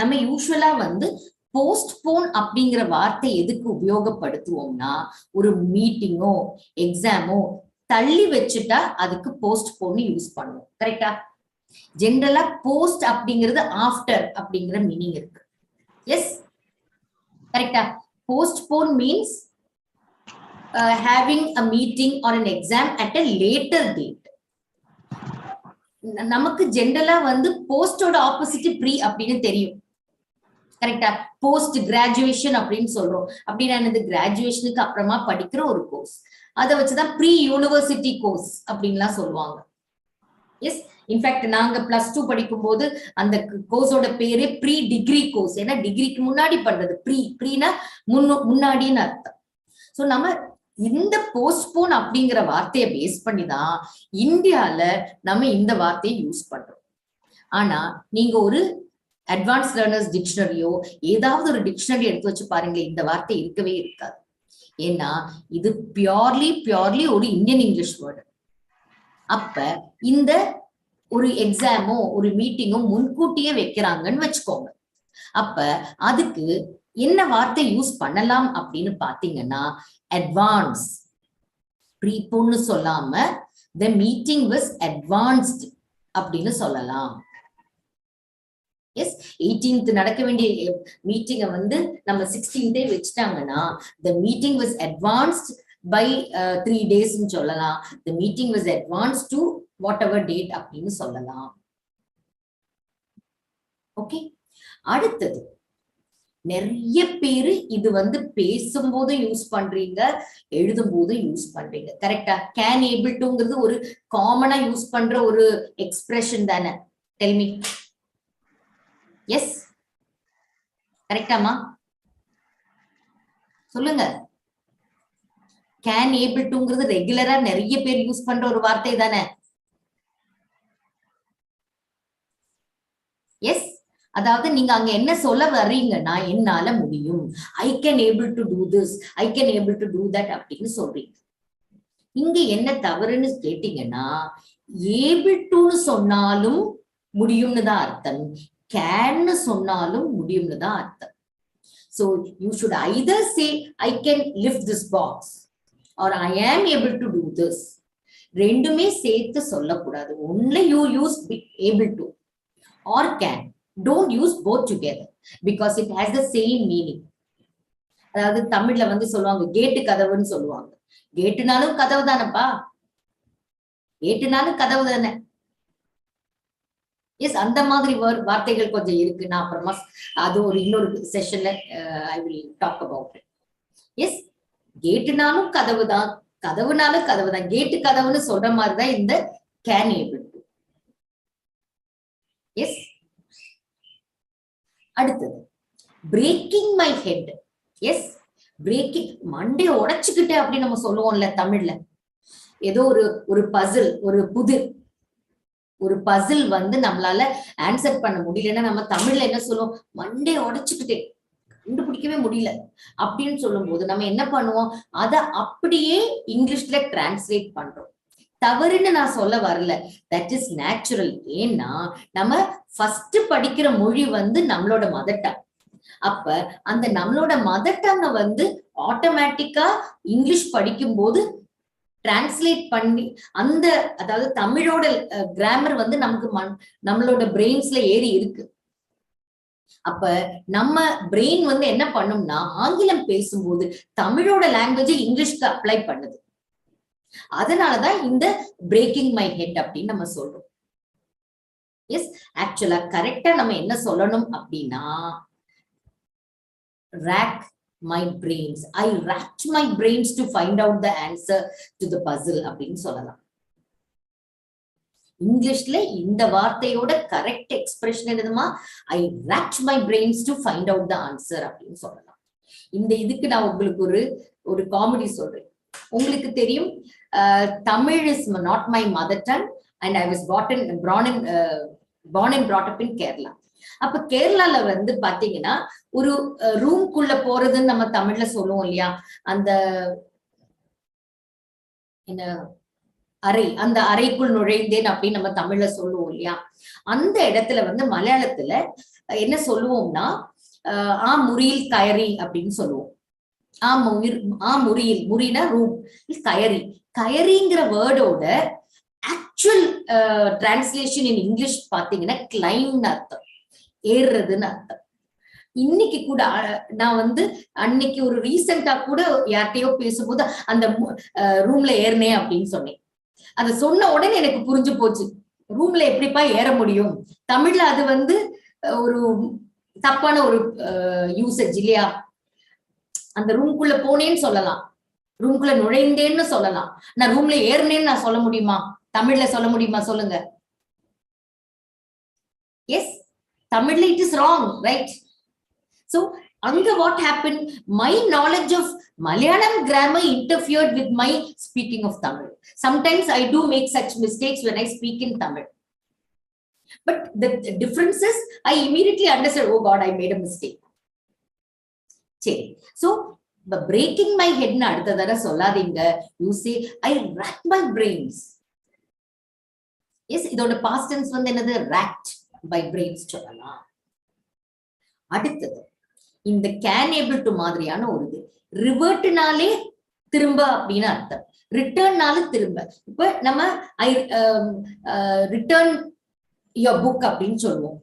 நம்ம யூசுவலா வந்து போஸ்ட்போன் அப்படிங்கிற வார்த்தை எதுக்கு உபயோகப்படுத்துவோம்னா, ஒரு மீட்டிங்கோ எக்ஸாமோ தள்ளி வச்சுட்டா அதுக்கு போஸ்ட்போன் யூஸ் பண்ணுவோம். கரெக்டா? ஜெனரலா போஸ்ட் அப்படிங்கிறது ஆஃப்டர் அப்படிங்கிற மீனிங் இருக்கு. எஸ், கரெக்டா? Postpone means having a meeting or an exam at a later date. நமக்கு ஜெனரலா வந்து போஸ்டோட ஆப்போசிட் ப்ரீ அப்படின்னு தெரியும். கரெக்டா? போஸ்ட் கிராஜுவேஷன் அப்படின்னு சொல்றோம். அப்படின்னா என்னது? கிராஜுவேஷனுக்கு அப்புறமா படிக்கிற ஒரு கோர்ஸ். அதை வச்சுதான் ப்ரீ யூனிவர்சிட்டி கோர்ஸ் அப்படின்லாம் சொல்லுவாங்க. எஸ், இன்ஃபேக்ட் நாங்க +2 படிக்கும் போது அந்த கோர்ஸோட பேரே ப்ரீ டிகிரி கோர்ஸ். ஏன்னா டிகிரிக்கு முன்னாடி பண்றது ப்ரீனா முன்னாடின்னு அர்த்தம். சோ நம்ம இந்த போஸ்ட்போன் அப்படிங்கிற வார்த்தையை பேஸ் பண்ணி தான் இந்தியால நம்ம இந்த வார்த்தையை யூஸ் பண்றோம். ஆனா நீங்க ஒரு அட்வான்ஸ் லேர்னர்ஸ் டிக்ஷனரியோ ஏதாவது ஒரு டிக்ஷனரி எடுத்து வச்சு பாருங்களேன், இந்த வார்த்தை இருக்கவே இருக்காது. ஏன்னா இது பியோர்லி ஒரு இந்தியன் இங்கிலீஷ் வேர்டு. அப்ப இந்த ஒரு எக்ஸாமோ ஒரு மீட்டிங்கோ முன்கூட்டியே வைக்கிறாங்கன்னு வச்சுக்கோங்க. அப்ப அதுக்கு என்ன வார்த்தை யூஸ் பண்ணலாம் அப்படின்னு பாத்தீங்கன்னா, அட்வான்ஸ். ப்ரீபோன்னு சொல்லாம the meeting was advanced அப்படின்னு சொல்லலாம். எஸ், 18th நடக்க வேண்டிய மீட்டிங்கை வந்து நம்ம 16th வச்சுட்டாங்கன்னா the meeting was advanced by 3 days சொல்லலாம். the meeting was advanced to whatever date அப்படின்னு சொல்லலாம். ஓகே, அடுத்தது நிறைய பேரு இது வந்து பேசும்போது யூஸ் பண்றீங்க, எழுதும் போது யூஸ் பண்றீங்க. கரெக்டா? கேன் ஏபிள் டுங்கிறது ஒரு காமனா யூஸ் பண்ற ஒரு எக்ஸ்பிரஷன் தானே? Tell me. எஸ், கரெக்டாமா? சொல்லுங்க. கேன் ஏபிள் டுங்கிறது ரெகுலரா நிறைய பேர் யூஸ் பண்ற ஒரு வார்த்தை தானே? எஸ், அதாவது நீங்க அங்க என்ன சொல்ல வர்றீங்கன்னா, என்னால முடியும், I can able to do this, I can able to do that அப்படின்னு சொல்றீங்க. இங்க என்ன தவறுன்னு கேட்டீங்கன்னா, ஏபிள் டுன்னு சொன்னாலும் முடியும்னு தான் அர்த்தம், கேன்னு சொன்னாலும் முடியும்னு தான் அர்த்தம். So you should either say I can lift this box or I am able to do this. ரெண்டுமே சேர்த்து சொல்லக்கூடாது. Only you use able to or can. Don't use both together because it has the same meaning. அதாவது தமிழ்ல வந்து சொல்லுவாங்க கேட்டு கதவுன்னு சொல்லுவாங்க. கேட்டுனாலும் கதவு தானப்பா, கேட்டுனாலும் கதவு தானே. எஸ், அந்த மாதிரி வார்த்தைகள் கொஞ்சம் இருக்கு. நான் அப்புறமா அது ஒரு இன்னொரு செஷன்ல I will talk about it. Yes, கேட்டுனாலும் கதவு தான், கதவுனாலும் கதவு தான். கேட்டு கதவுன்னு சொல்ற மாதிரிதான் இந்த கேன் ஏபிள் டு. எஸ், அடுத்தது breaking my head. Yes, breaking, மண்டே உடைச்சுக்கிட்டே அப்படின்னு நம்ம சொல்லுவோம்ல தமிழ்ல. ஏதோ ஒரு பசில், ஒரு பசில் வந்து நம்மளால ஆன்சர் பண்ண முடியலன்னா நம்ம தமிழ்ல என்ன சொல்லுவோம்? மண்டே உடைச்சுக்கிட்டே, கண்டுபிடிக்கவே முடியல அப்படின்னு சொல்லும் போது நம்ம என்ன பண்ணுவோம்? அதை அப்படியே இங்கிலீஷ்ல டிரான்ஸ்லேட் பண்றோம். தவறுன்னு நான் சொல்ல வரல, தட் இஸ் நேச்சுரல். ஏன்னா நம்ம ஃபர்ஸ்ட் படிக்கிற மொழி வந்து நம்மளோட மதர் டங். அப்ப அந்த நம்மளோட மதர் டங்க வந்து ஆட்டோமேட்டிக்கா இங்கிலீஷ் படிக்கும் போது டிரான்ஸ்லேட் பண்ணி அந்த, அதாவது தமிழோட கிராமர் வந்து நமக்கு நம்மளோட பிரெயின்ஸ்ல ஏறி இருக்கு. அப்ப நம்ம பிரெயின் வந்து என்ன பண்ணும்னா, ஆங்கிலம் பேசும்போது தமிழோட லாங்குவேஜ் இங்கிலீஷ்க்கு அப்ளை பண்ணுது. அதனாலதான் இந்த பிரேக்கிங் மை ஹெட் அப்படின்னு நம்ம சொல்றோம். எஸ், ஆக்சுவலா கரெக்டா நம்ம என்ன சொல்லணும் அப்படின்னா, rack my brains, I racked my brains to find out the answer to the puzzle அப்படின்னு சொல்லலாம். இங்கிலீஷ்ல இந்த வார்த்தையோட கரெக்ட் எக்ஸ்பிரஷன் என்னதுமா? I racked my brains to find out the answer அப்படின்னு சொல்லலாம். இந்த இதுக்கு நான் உங்களுக்கு ஒரு காமெடி சொல்றேன். உங்களுக்கு தெரியும், Tamil is not my mother tongue and I was born and brought up in Kerala. அப்ப கேரளால வந்து பாத்தீங்கன்னா ஒரு ரூம்குள்ள போறதுன்னு நம்ம தமிழ்ல சொல்லுவோம் இல்லையா? அந்த என்ன அறை, அந்த அறைக்குள் நுழைந்தேன் அப்படின்னு நம்ம தமிழ்ல சொல்லுவோம் இல்லையா? அந்த இடத்துல வந்து மலையாளத்துல என்ன சொல்லுவோம்னா, முறியில் கயரி அப்படின்னு சொல்லுவோம். முறியில், முறினா ரூம், கயரி. கயரிங்கிற வேர்டோட ஆக்சுவல் டிரான்ஸ்லேஷன் இன் இங்கிலீஷ் பாத்தீங்கன்னா கிளைம்னு அர்த்தம், ஏறுறதுன்னு அர்த்தம். இன்னைக்கு கூட நான் வந்து அன்னைக்கு ஒரு ரீசெண்டா கூட யார்கிட்டயோ பேசும்போது அந்த ரூம்ல ஏறினேன் அப்படின்னு சொன்னேன். அதை சொன்ன உடனே எனக்கு புரிஞ்சு போச்சு, ரூம்ல எப்படிப்பா ஏற முடியும்? தமிழ்ல அது வந்து ஒரு தப்பான ஒரு யூசேஜ் இல்லையா? அந்த ரூம்குள்ள போனேன்னு சொல்லலாம், ரூம்குள்ள நுழைந்தேன்னு சொல்லலாம். நான் ரூம்ல ஏறினேன்னு நான் சொல்ல முடியுமா? தமிழ்ல சொல்ல முடியுமா? சொல்லுங்க. எஸ், தமிழ்ல it is wrong, right? So அங்க what happened, my knowledge of Malayalam grammar interfered with my speaking of Tamil. Sometimes I do make such mistakes when I speak in Tamil, but the difference is I immediately understood, oh God, I made a mistake. So breaking my head na அடுத்த தடவை சொல்லாதீங்க. You say I rack my brains. Yes, இதோட past tense வந்து என்னது, racked by brains சொல்லலாம். அடுத்தது இந்த can able to மாதிரியான ஒரு இது ரிவர்ட்னாலே திரும்ப அப்படின்னு அர்த்தம், ரிட்டர்ன்னால திரும்ப. இப்ப நம்ம ஐ ரிட்டர்ன் யுவர் புக் அப்படின்னு சொல்லுவோம்.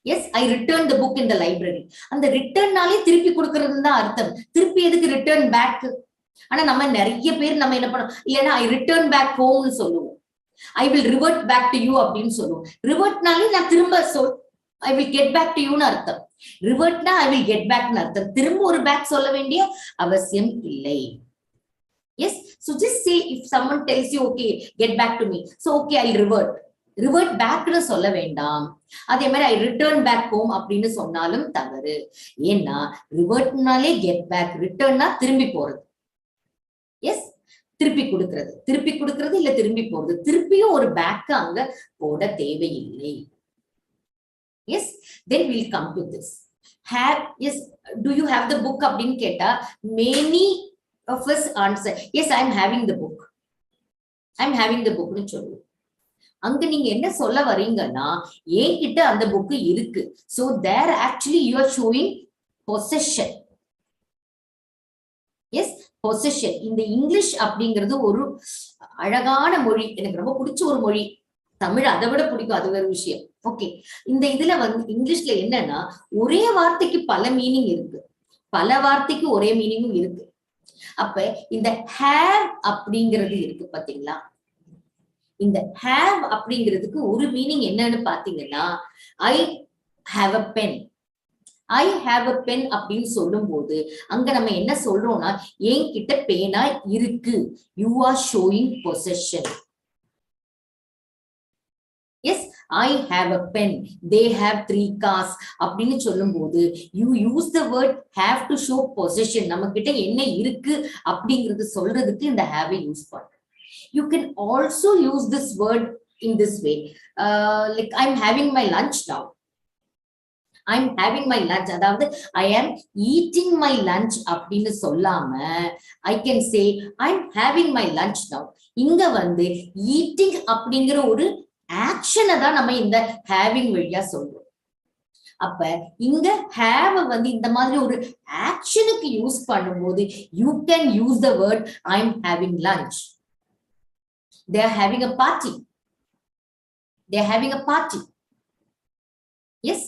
Yes, I return the book in the library. அந்த ரிட்டர்ன்னாலே திருப்பி கொடுக்கறதுன்னு தான் அர்த்தம். திருப்பி எதுக்கு ரிட்டர்ன் பேக்? ஆனா நம்ம நிறைய பேர் நம்ம என்ன பண்ணோம், இல்லைன்னா ஐ ரிட்டர்ன் பேக் ஹோம்னு சொல்லுவோம், I will revert back to you அப்படின்னு சொல்லுவோம். ரிவர்ட்னாலே நான் திரும்ப I will get back to you னு அர்த்தம். ரிவர்ட்னா I will get back னு அர்த்தம். திரும்ப ஒரு பேக் சொல்ல வேண்டிய அவசியம் இல்லை. Yes, so just say if someone tells you okay get back to me, so okay I'll revert back னு சொல்ல வேண்டாம். அதே மாதிரி I return back home அப்படின்னு சொன்னாலும் தவறு. ஏன்னா ரிவர்ட்னாலே get back, ரிட்டர்ன்னா திரும்பி போறது. எஸ், திருப்பி கொடுக்கிறது இல்ல திரும்பி போறது. திருப்பியும் ஒரு பேக் அங்க போட தேவையில்லை. Yes, then we'll come to this. Yes, do you have the book அப்படின்னு கேட்டா many of us answer yes, I'm having the book னு சொல்லுவோம். அங்க நீங்க என்ன சொல்ல வரீங்கன்னா, என்கிட்ட அந்த புக் இருக்கு. So there actually you are showing possession. Yes, possession. இந்த இங்கிலீஷ் அப்படிங்கிறது ஒரு அழகான மொழி, எனக்கு ரொம்ப பிடிச்ச ஒரு மொழி. தமிழ் அதை விட பிடிக்கும், அது வேற விஷயம். ஓகே, இந்த இதுல வந்து இங்கிலீஷ்ல என்னன்னா ஒரே வார்த்தைக்கு பல மீனிங் இருக்கு, பல வார்த்தைக்கு ஒரே மீனிங்கும் இருக்கு. அப்ப இந்த ஹேவ் அப்படிங்கிறது இருக்கு பாத்தீங்களா, இந்த ஹேவ் அப்படிங்கிறதுக்கு ஒரு மீனிங் என்னன்னு பாத்தீங்கன்னா I have a pen. I have a pen அப்படின்னு சொல்லும் போது அங்க நம்ம என்ன சொல்றோம்னா, என்கிட்ட பேனா இருக்கு. You are showing possession. Yes, I have a pen. They have 3 cars. அப்படின்னு சொல்லும் போது you use the word have to show possession. நம்ம கிட்ட என்ன இருக்கு அப்படிங்கிறது சொல்றதுக்கு இந்த have யூஸ் பண்றோம். You can also use this word in this way. Like I'm having my lunch now. I'm having my lunch. அதாவது I am eating my lunch அப்படின்னு சொல்லாம I can say I'm having my lunch now. இங்க வந்து eating அப்படிங்கிற ஒரு ஆக்ஷனை தான் நம்ம இந்த ஹேவிங் வழியா சொல்றோம். அப்ப இங்க ஹேவ் வந்து இந்த மாதிரி ஒரு ஆக்ஷனுக்கு யூஸ் பண்ணும்போது you can use the word I am having lunch. They are having a party. They are having a party. Yes,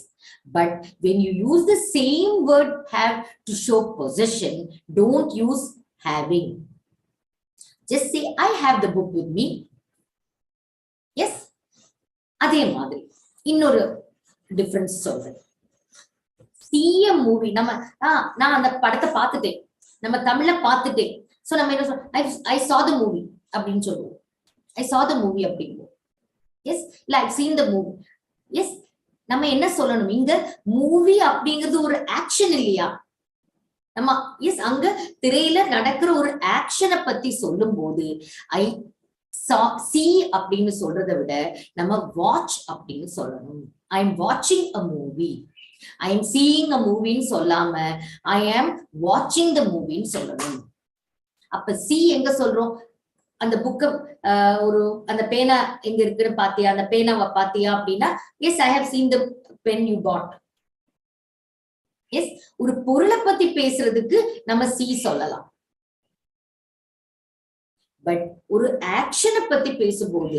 but when you use the same word have to show possession, don't use having. Just say I have the book with me. Yes. அதே மாதிரி இன்னொரு difference சொல்றேன். CM movie நம்ம நான் அந்த படத்தை பார்த்துட்டேன், நம்ம தமிழ்ல பார்த்துட்டேன். சோ நம்ம என்ன சொல்றோம், ஐ saw the movie அப்படின்னு சொல்லுவோம். ஐ saw the movie அப்படிங்குவோம். எஸ், இல்ல ஐ seen the movie. எஸ், நம்ம என்ன சொல்லணும், இங்க மூவி அப்படிங்கிறது ஒரு ஆக்ஷன் இல்லையா? நம்ம எஸ், அங்க திரையில நடக்கிற ஒரு ஆக்ஷனை பத்தி சொல்லும் போது ஐ see அப்படின்னு சொல்றதை விட நம்ம watch அப்படின்னு சொல்லணும். I am watching a movie. I am seeing a movie சொல்லாம I am watching the movie சொல்லணும். அப்ப see எங்க சொல்றோம், அந்த புக்க ஒரு அந்த பேனா எங்க இருக்குன்னு பாத்தியா, அந்த பேனாவை பாத்தியா அப்படின்னா yes, I have seen the pen you bought. Yes, ஒரு பொருளை பத்தி பேசுறதுக்கு நம்ம see சொல்லலாம். பட் ஒரு ஆக்ஷனை பத்தி பேசும்போது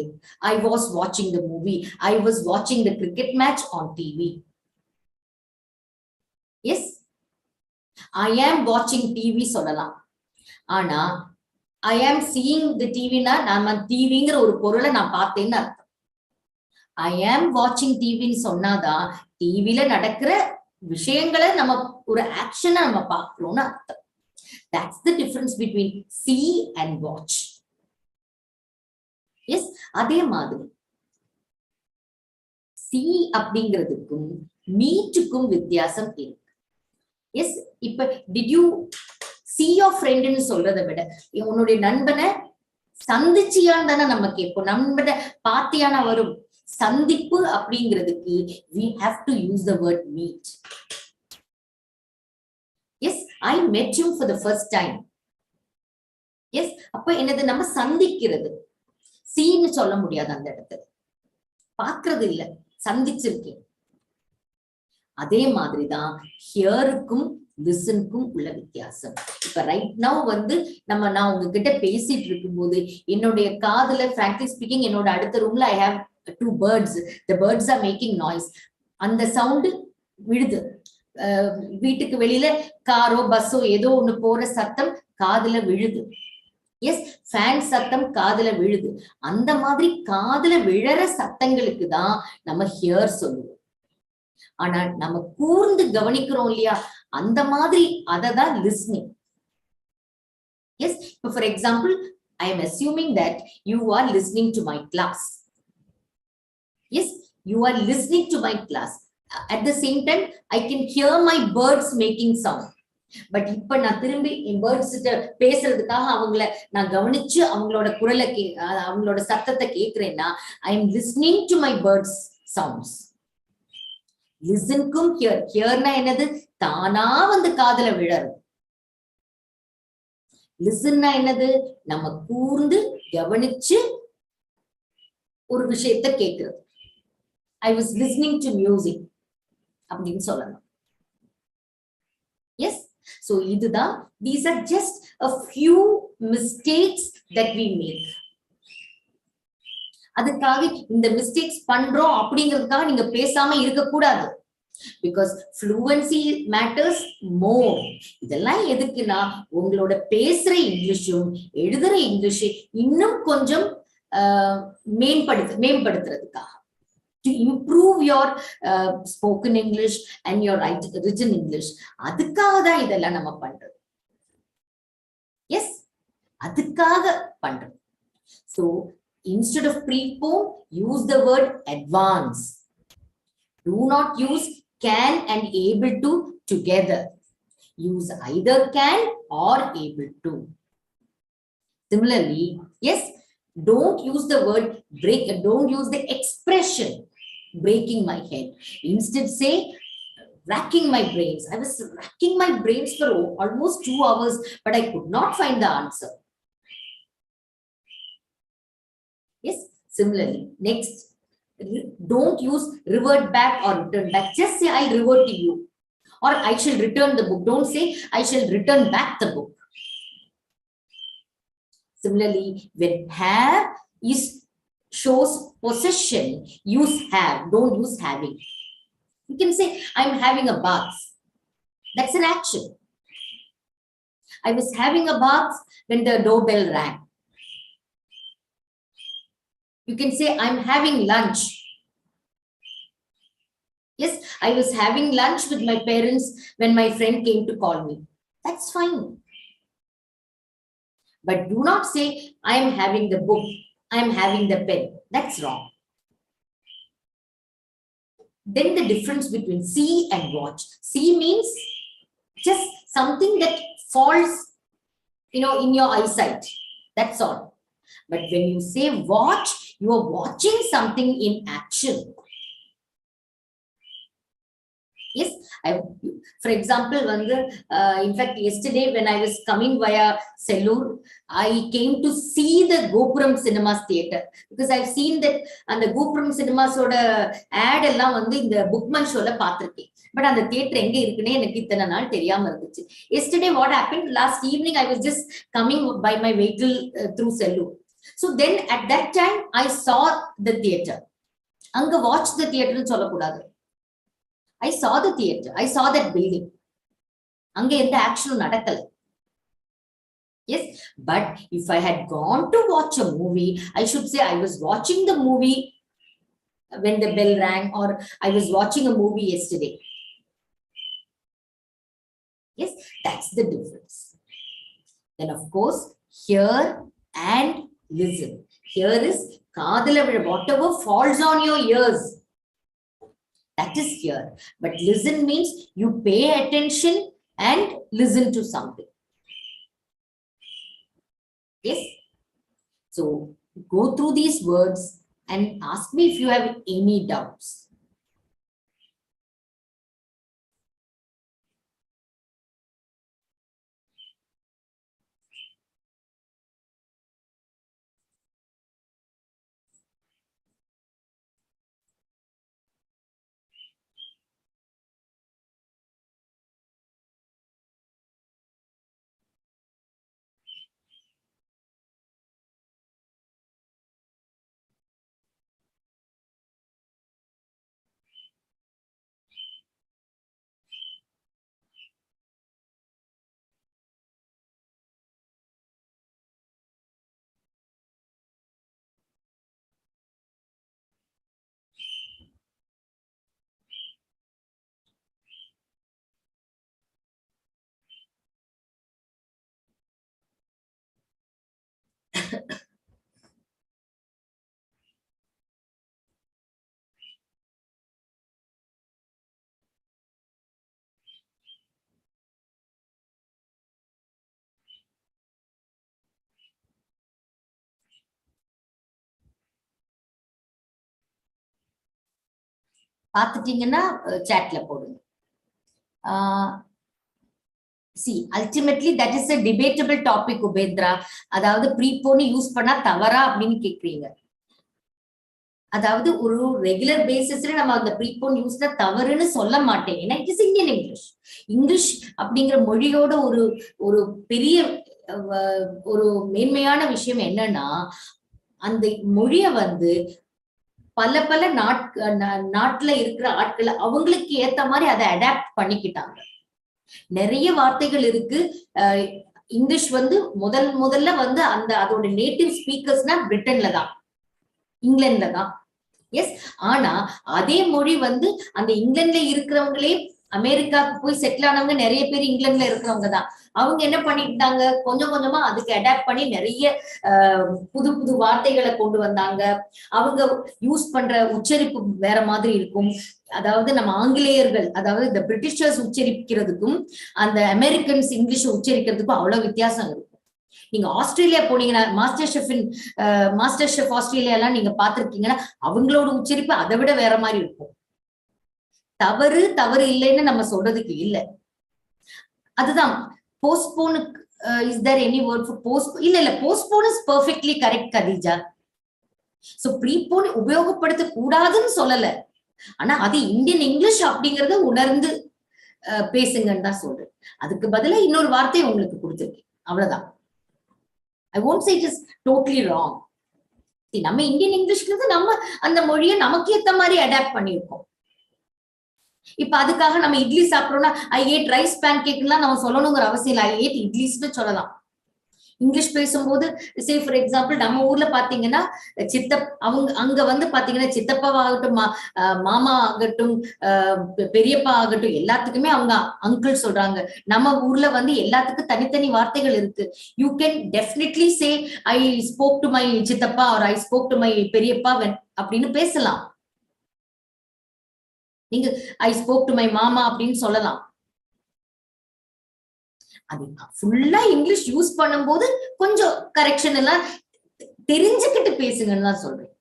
ஐ வாஸ் வாட்சிங் த மூவி, ஐ வாஸ் வாட்சிங் the cricket match on TV. Yes, I am வாட்சிங் டிவி சொல்லலாம். ஆனா ஐ ஆம் சீயிங் த டிவினா நான் டிவிங்கிற ஒரு பொருளை நான் பார்த்தேன்னு அர்த்தம். ஐ ஆம் வாட்சிங் டிவின்னு சொன்னாதான் டிவில நடக்கிற விஷயங்களை நம்ம ஒரு ஆக்ஷனை நம்ம பார்க்கிறோம்னு அர்த்தம். That's the difference between see and watch. Yes, அதே மாதிரி see அப்படிங்கிறதுக்கும் மீட்டுக்கும் வித்தியாசம் இருக்கு. எஸ், இப்ப did you see your friend ன்னு சொல்றதை விட உன்னுடைய நண்பனை சந்திச்சியான்னு தானே நம்ம கேட்போம். நண்பனை பாத்தியான வரும். சந்திப்பு அப்படிங்கிறதுக்கு we have to use the word meet. Yes, I met you for the first time. Yes, அப்ப என்னது, நம்ம சந்திக்கிறது. சீன்னு சொல்ல முடியாது அந்த இடத்துல, பாக்குறது இல்ல, சந்திச்சிருக்கேன். அதே மாதிரிதான் ஹியருக்கும் லிசனுக்கும் உள்ள வித்தியாசம். இப்ப ரைட் நவ் வந்து நான் உங்ககிட்ட பேசிட்டு இருக்கும்போது என்னுடைய காதுல frankly speaking என்னோட அடுத்த ரூம்ல I have 2 birds. The birds are making noise. அந்த சவுண்டு விழுது. வீட்டுக்கு வெளியில காரோ பஸ்ஸோ ஏதோ ஒண்ணு போற சத்தம் காதுல விழுது. எஸ், ஃபேன் சத்தம் காதுல விழுது. அந்த மாதிரி காதுல விழற சத்தங்களுக்கு தான் நம்ம ஹியர் சொல்லுவோம். ஆனா நம்ம கூர்ந்து கவனிக்கிறோம் இல்லையா, அந்த மாதிரி அததான் லிஸ்னிங். எஸ், இப்போ for example I am assuming that you are listening to my class. Yes, you are listening to my class. At the same time I can hear my birds making sound. But இப்ப நான் திரும்பி என் birds கிட்ட பேசுறதுக்காக அவங்கள நான் கவனிச்சு அவங்களோட குரலை அவங்களோட சத்தத்தை கேட்கிறேன்னா I am listening to my birds sounds. லிசனுக்கும் ஹியர்னா என்னது, தானா வந்து காதுல விழறது. லிசன்னா என்னது, நம்ம கூர்ந்து கவனிச்சு ஒரு விஷயத்த கேட்கிறது. I was listening to music அப்படின்னு சொல்லணும். எஸ், so இதுதான், these are just a few mistakes that we make. அதுக்காக இந்த மிஸ்டேக்ஸ் பண்றோம் அப்படிங்கிறதுக்காக நீங்க பேசாம இருக்க கூடாது. Because fluency matters more. இதெல்லாம் எதுக்குன்னா உங்களோட பேசுற இங்கிலீஷும் எழுதுற இங்கிலீஷும் இன்னும் கொஞ்சம் மேம்படுத்துறதுக்காக, to improve your spoken English and your written English. அதுக்காக தான் இதெல்லாம் நம்ம பண்றது. எஸ், அதுக்காக பண்றது. So instead of prepone, use the word advance. Do not use can and able to together. Use either can or able to. Similarly, yes, don't use the word break, don't use the expression breaking my head. Instead say racking my brains. I was racking my brains for almost 2 hours, but I could not find the answer. Yes, similarly, next, don't use revert back or return back. Just say I'll revert to you, or I shall return the book. Don't say I shall return back the book. Similarly, when have is shows possession, use have, don't use having. You can say I'm having a bath. That's an action. I was having a bath when the doorbell rang. You can say I'm having lunch. Yes, I was having lunch with my parents when my friend came to call me. That's fine. But do not say I am having the book, I am having the pen. That's wrong. Then the difference between see and watch. See means just something that falls, in your eyesight. That's all. But when you say watch, you are watching something in action. Yes, for example, in fact, yesterday when I was coming via Sellur, I came to see the Gopuram Cinemas Theatre, because I've seen that and the Gopuram Cinemas oda ad ellam in the Bookman show la paathirken, but and the theatre enga irukune enakku ithana naal theriyama irundhuchu. Yesterday what happened, last evening I was just coming by my vehicle through Sellur. So then at that time I saw the theatre. Anga watch the theatre nu solla kodadu. I saw the theatre. I saw that building. Anga endha action nadakala. Yes, but if I had gone to watch a movie, I should say I was watching the movie when the bell rang, or I was watching a movie yesterday. Yes, that's the difference. Then of course, hear and listen. Here is kadala, whatever falls on your ears, that is here. But listen means you pay attention and listen to something. Yes. So go through these words and ask me if you have any doubts. பார்த்துட்டீங்கன்னா chatல போடுங்க. See, ultimately that is a debatable topic, Ubendra. அதாவது prepone use பண்ணா தவறா அப்படின்னு கேக்குறீங்க. அதாவது ஒரு regular பேசிஸ்ல நம்ம அந்த ப்ரீபோன் யூஸ்ல தவறுன்னு சொல்ல மாட்டேன். ஏன்னா it is Indian English. English அப்படிங்கிற மொழியோட ஒரு ஒரு பெரிய ஒரு மேன்மையான விஷயம் என்னன்னா, அந்த மொழிய வந்து பல பல நாட்டுல இருக்கிற ஆட்கள் அவங்களுக்கு ஏத்த மாதிரி அதை அடாப்ட் பண்ணிக்கிட்டாங்க. நிறைய வார்த்தைகள் இருக்கு. இங்கிலீஷ் வந்து முதல்ல வந்து அந்த அதோட நேட்டிவ் ஸ்பீக்கர்ஸ்னா பிரிட்டன்ல தான், இங்கிலாந்துல தான். எஸ். ஆனா அதே மொழி வந்து அந்த இங்கிலாந்துல இருக்கிறவங்களே அமெரிக்காவுக்கு போய் செட்டில் ஆனவங்க நிறைய பேர் இங்கிலாந்துல இருக்கிறவங்க தான். அவங்க என்ன பண்ணிட்டாங்க, கொஞ்சம் கொஞ்சமா அதுக்கு அடாப்ட் பண்ணி நிறைய புது புது வார்த்தைகளை கொண்டு வந்தாங்க. அவங்க யூஸ் பண்ற உச்சரிப்பு வேற மாதிரி இருக்கும். அதாவது நம்ம ஆங்கிலேயர்கள், அதாவது இந்த பிரிட்டிஷர்ஸ் உச்சரிக்கிறதுக்கும் அந்த அமெரிக்கன்ஸ் இங்கிலீஷ் உச்சரிக்கிறதுக்கும் அவ்வளவு வித்தியாசம் இருக்கும். நீங்க ஆஸ்திரேலியா போனீங்கன்னா மாஸ்டர் ஷெஃப் ஆஸ்திரேலியா எல்லாம் நீங்க பாத்திருக்கீங்கன்னா அவங்களோட உச்சரிப்பு அதை விட வேற மாதிரி இருக்கும். தவறு இல்லைன்னு நம்ம சொல்றதுக்கு இல்ல. அதுதான் postpone. Is there any word for postpone? இல்ல postpone is perfectly correct Khadija. So prepone உபயோகப்படுத்த கூடாதுன்னு சொல்லல. ஆனா அது இந்தியன் இங்கிலீஷ் அப்படிங்கறத உணர்ந்து பேசுங்கன்னு தான் சொல்றேன். அதுக்கு பதிலா இன்னொரு வார்த்தையை உங்களுக்கு கொடுத்துருக்கேன், அவ்வளவுதான். ஐ won't say it is totally wrong. நம்ம இந்தியன் இங்கிலீஷ்க்கு நம்ம அந்த மொழியை நமக்கு ஏத்த மாதிரி அடாப்ட் பண்ணிருக்கோம். இப்ப அதுக்காக நம்ம இட்லி சாப்பிடுறோம்னா ஐ ஏட் ரைஸ் பேன் கேக்லாம் நம்ம சொல்லணுங்கிற அவசியம் இல்லை. ஐ ஏட் இட்லிஸ்னு சொல்லலாம். இங்கிலீஷ் பேசும்போது சே ஃபார் எக்ஸாம்பிள் நம்ம ஊர்ல பாத்தீங்கன்னா அங்க வந்து பாத்தீங்கன்னா சித்தப்பாவாகட்டும், மாமா ஆகட்டும், பெரியப்பா ஆகட்டும், எல்லாத்துக்குமே அவங்க அங்கிள் சொல்றாங்க. நம்ம ஊர்ல வந்து எல்லாத்துக்கும் தனித்தனி வார்த்தைகள் இருக்கு. You can definitely say I spoke to my chithappa or I spoke to my periyappa அப்படின்னு பேசலாம். நீங்க ஐ ஸ்போக் டு மை மாமா அப்படின்னு சொல்லலாம். அது ஃபுல்லா இங்கிலீஷ் யூஸ் பண்ணும்போது கொஞ்சம் கரெக்ஷன் எல்லாம் தெரிஞ்சுக்கிட்டு பேசுங்கன்னு தான் சொல்றேன்.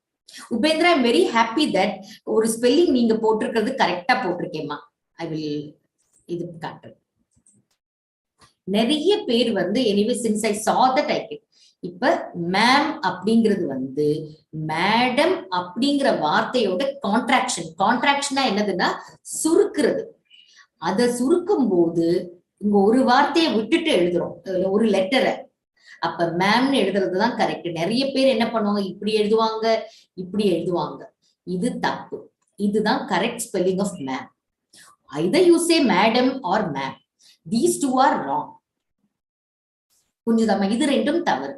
Upendra, I'm very happy that ஒரு ஸ்பெல்லிங் நீங்க போட்டிருக்கிறது கரெக்டா போட்டிருக்கேம்மா. ஐ வில் இது காட்டுறேன். நிறைய பேர் வந்து anyway since I saw that I can. இப்ப மேம் அப்படிங்கிறது வந்து மேடம் அப்படிங்கிற வார்த்தையோட கான்ட்ராக்ஷனா என்னதுன்னா சுருக்குறது. அதை சுருக்கும் போது இங்க ஒரு வார்த்தையை விட்டுட்டு எழுதுறோம், ஒரு லெட்டரை. அப்ப மேம்னு எழுதுறதுதான் கரெக்ட். நிறைய பேர் என்ன பண்ணுவாங்க, இப்படி எழுதுவாங்க, இப்படி எழுதுவாங்க. இது தப்பு. இதுதான் correct spelling of ma'am. either you say madam or ma'am. These two are wrong. புரிஞ்சுதாமா? இது ரெண்டும் தவறு.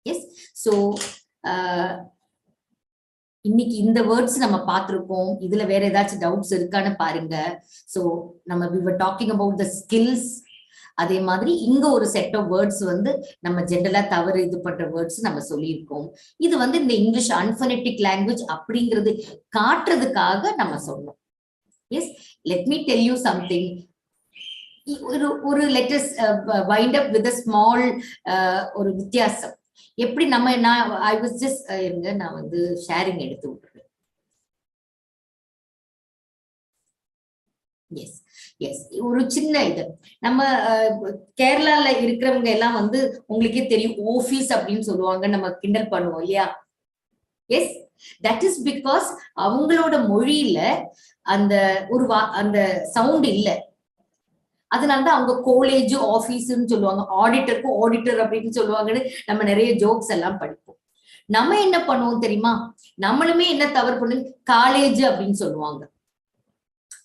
எஸ். சோ இன்னைக்கு இந்த வேர்ட்ஸ் நம்ம பார்த்திருக்கோம். இதுல வேற ஏதாச்சும் டவுட்ஸ் இருக்கான்னு பாருங்க. சோ நம்ம we were talking about the skills. அதே மாதிரி இங்க ஒரு செட் ஆஃப் வேர்ட்ஸ் வந்து நம்ம ஜென்ரலா தவறு இது பண்ற வேர்ட்ஸ் நம்ம சொல்லியிருக்கோம். இது வந்து இந்த இங்கிலீஷ் அன்ஃபனெட்டிக் லாங்குவேஜ் அப்படிங்கிறது காட்டுறதுக்காக நம்ம சொன்னோம். Yes, let me tell you something. ஒரு let us wind up with a small ஒரு வித்தியாசம். எப்படி நான் I was just இருங்க, நான் வந்து ஷேரிங் எடுத்து விட்டுறேன். எஸ் எஸ், ஒரு சின்ன இது நம்ம கேரளால இருக்கிறவங்க எல்லாம் வந்து உங்களுக்கே தெரியும் ஆபீஸ் அப்படின்னு சொல்லுவாங்க, நம்ம கிண்டல் பண்ணுவோம் இல்லையா? எஸ், தட் இஸ் பிகாஸ் அவங்களோட மொழியில அந்த அந்த சவுண்ட் இல்ல. அதனாலதான் அவங்க காலேஜ் ஆபீஸ்ன்னு சொல்லுவாங்க, ஆடிட்டருக்கு ஆடிட்டர் அப்படின்னு சொல்லுவாங்கன்னு நம்ம நிறைய ஜோக்ஸ் எல்லாம் படிப்போம். நம்ம என்ன பண்ணுவோம் தெரியுமா? நம்மளுமே என்ன தவறு பண்ணு, காலேஜ் அப்படின்னு சொல்லுவாங்க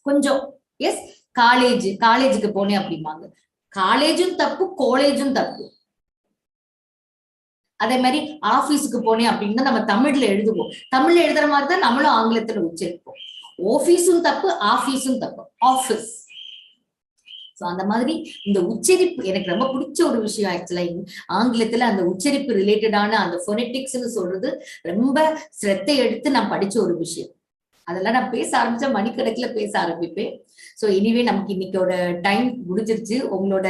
கொஞ்சம். எஸ், காலேஜுக்கு போனேன் அப்படிம்பாங்க. காலேஜும் தப்பு, காலேஜும் தப்பு. அதே மாதிரி ஆபீஸுக்கு போனேன் அப்படின்னா நம்ம தமிழ்ல எழுதுவோம், தமிழ்ல எழுதுற மாதிரி தான் நம்மளும் ஆங்கிலத்துல உச்சரிப்போம். ஆபீஸும் தப்பு, ஆபீஸும் தப்பு, ஆபீஸ். அந்த மாதிரி இந்த உச்சரிப்பு எனக்கு ரொம்ப பிடிச்ச ஒரு விஷயம். ஆக்சுவலா ஆங்கிலத்துல அந்த உச்சரிப்பு ரிலேட்டடான அந்த ஃபோனெட்டிக்ஸ்ன்னு சொல்றது ரொம்ப சிரத்தை எடுத்து நான் படிச்ச ஒரு விஷயம். அதெல்லாம் நான் பேச ஆரம்பிச்சா மணிக்கணக்கில் பேச ஆரம்பிப்பேன். ஸோ எனிவே நமக்கு இன்னைக்கோட டைம் முடிஞ்சிருச்சு. உங்களோட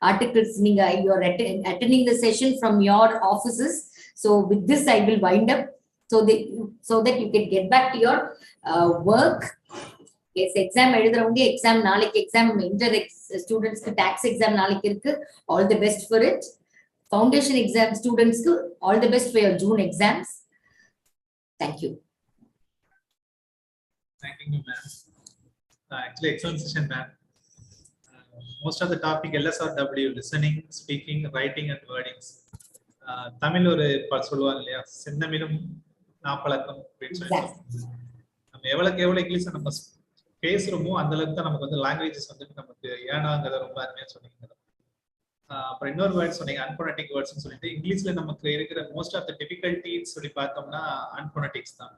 ஆர்டிகிள்ஸ் நீங்க you are attending the session from your offices. So with this I will wind up so that you can get back to your work. Yes, exam எழுதுறவங்க எக்ஸாம் நாளைக்கு, எக்ஸாம் இன்டர் ஸ்டூடெண்ட்ஸ்க்கு tax exam நாளைக்கு இருக்கு. All the best for it. Foundation exam ஸ்டூடெண்ட்ஸ்க்கு all the best for your June exams. Thank you. Thank you, ma'am. Actually, excellent session, ma'am. Most of the topic LSRW, listening, speaking, writing, and wordings. Tamil ஒரு சொல்லுவாங்க இல்லையா, செந்தமிழும் நாப்பழக்கம் அப்படின்னு சொல்லிட்டு, நம்ம எவ்வளவு English நம்ம பேசுறோமோ அந்த அளவுக்கு தான் நமக்கு வந்து லாங்குவேஜஸ் வந்துட்டு நமக்கு ஏனாங்கிறத ரொம்ப அருமையா சொன்னீங்க. அப்புறம் இன்னொரு வேர்ட் சொன்னீங்க, அன்போனட்டிக் வேர்ட்ஸ்னு சொல்லிட்டு. இங்கிலீஷ்ல நமக்கு இருக்கிற மோஸ்ட் ஆஃப் த டிஃபிகல்ட்டிஸ் சொல்லி பார்த்தோம்னா அன்போனட்டிக்ஸ் தான்.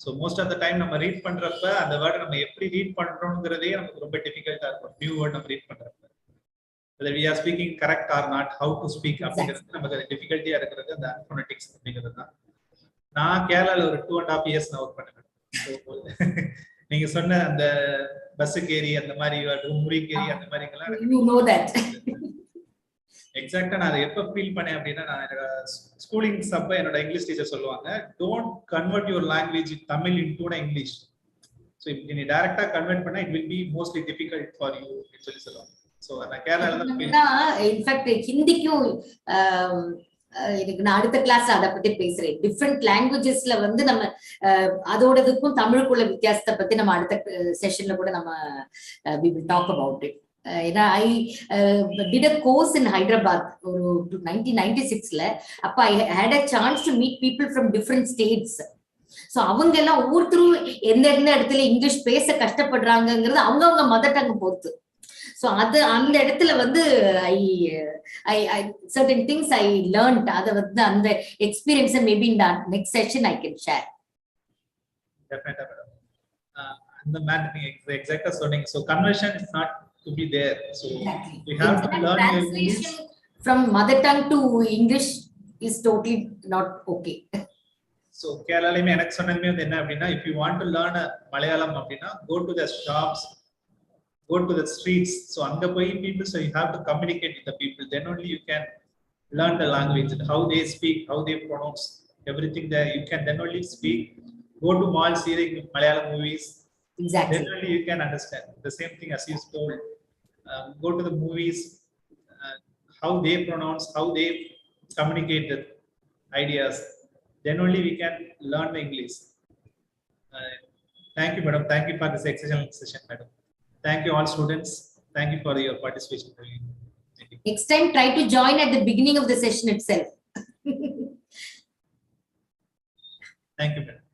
So most of the time நம்ம ரீட் பண்றப்ப அந்த வேர்டை நம்ம எப்படி ரீட் பண்றோம்ங்கிறதே நமக்கு ரொம்ப டிஃபிகல்ட்டா இருக்கும். நியூ வேர்ட் நம்ம ரீட் பண்றப்ப whether we are speaking correct or not, how to speak அப்படிங்கிறது நமக்கு அது டிஃபிகல்ட்டியா இருக்கிறது அந்த அன்போனட்டிக்ஸ் அப்படிங்கிறது தான். நான் கேரளால ஒரு 2.5 years நான் ஒர்க் பண்ணேன். நீங்க சொன்ன அந்த பஸ்ஸுக்கு ஏறி அந்த மாதிரி முறிக்கு ஏறி அந்த மாதிரி எக்ஸாக்டா நான் அதை எப்ப ஃபீல் பண்ணேன் அப்படின்னா, நான் என்னோட ஸ்கூலிங் அப்ப என்னோட இங்கிலீஷ் டீச்சர் சொல்லுவாங்க, don't convert your language Tamil into English. So இப்படி நீ டைரக்டா கன்வெர்ட் பண்ணா it will be mostly difficult for you அப்படின்னு சொல்லி சொல்லுவாங்க. ஸோ நான் கேரளால தான் இன்ஃபேக்ட் ஹிந்திக்கும் எனக்கு நான் அடுத்த கிளாஸ் அதை பத்தி பேசுறேன். டிஃப்ரெண்ட் லாங்குவேஜஸ்ல வந்து நம்ம அதோடதுக்கும் தமிழுக்குள்ள வித்தியாசத்தை பத்தி நம்ம அடுத்த செஷன்ல கூட நம்ம we will talk about it. ஏன்னா I did a course in Hyderabad ஒரு 1996ல. அப்ப I had a chance to meet people from different states. So அவங்க எல்லாம் ஒவ்வொருத்தரும் எந்த இடத்துல இங்கிலீஷ் பேச கஷ்டப்படுறாங்கிறது அவங்கவுங்க மதர் டங் பொறுத்து. ஸோ அது அந்த இடத்துல வந்து I certain things I learned. அதை வந்து அந்த எக்ஸ்பீரியன்ஸ் மேபி இந்த next session I can share. அந்த மேட்டர் நீங்க எக்ஸாக்ட்டா சொன்னீங்க. So conversion is not to be there. So we have to learn English from mother tongue to English is totally not okay. So கேரளாலயுமே எனக்கு சொன்னதுமே வந்து என்ன அப்படின்னா, if you want to learn Malayalam அப்படின்னா go to the shops, go to the streets. So அங்க போய் people, so you have to communicate with the people, then only you can learn the language, how they speak, how they pronounce everything there. You can then only speak. Go to mall, see Malayalam movies. Exactly. Then only you can understand. The same thing as you told. Go to the movies, how they pronounce, how they communicate the ideas. Then only we can learn the English. Thank you, madam. Thank you for this excellent session, madam. Thank you all students. Thank you for your participation. Next time, try to join at the beginning of the session itself. Thank you, madam.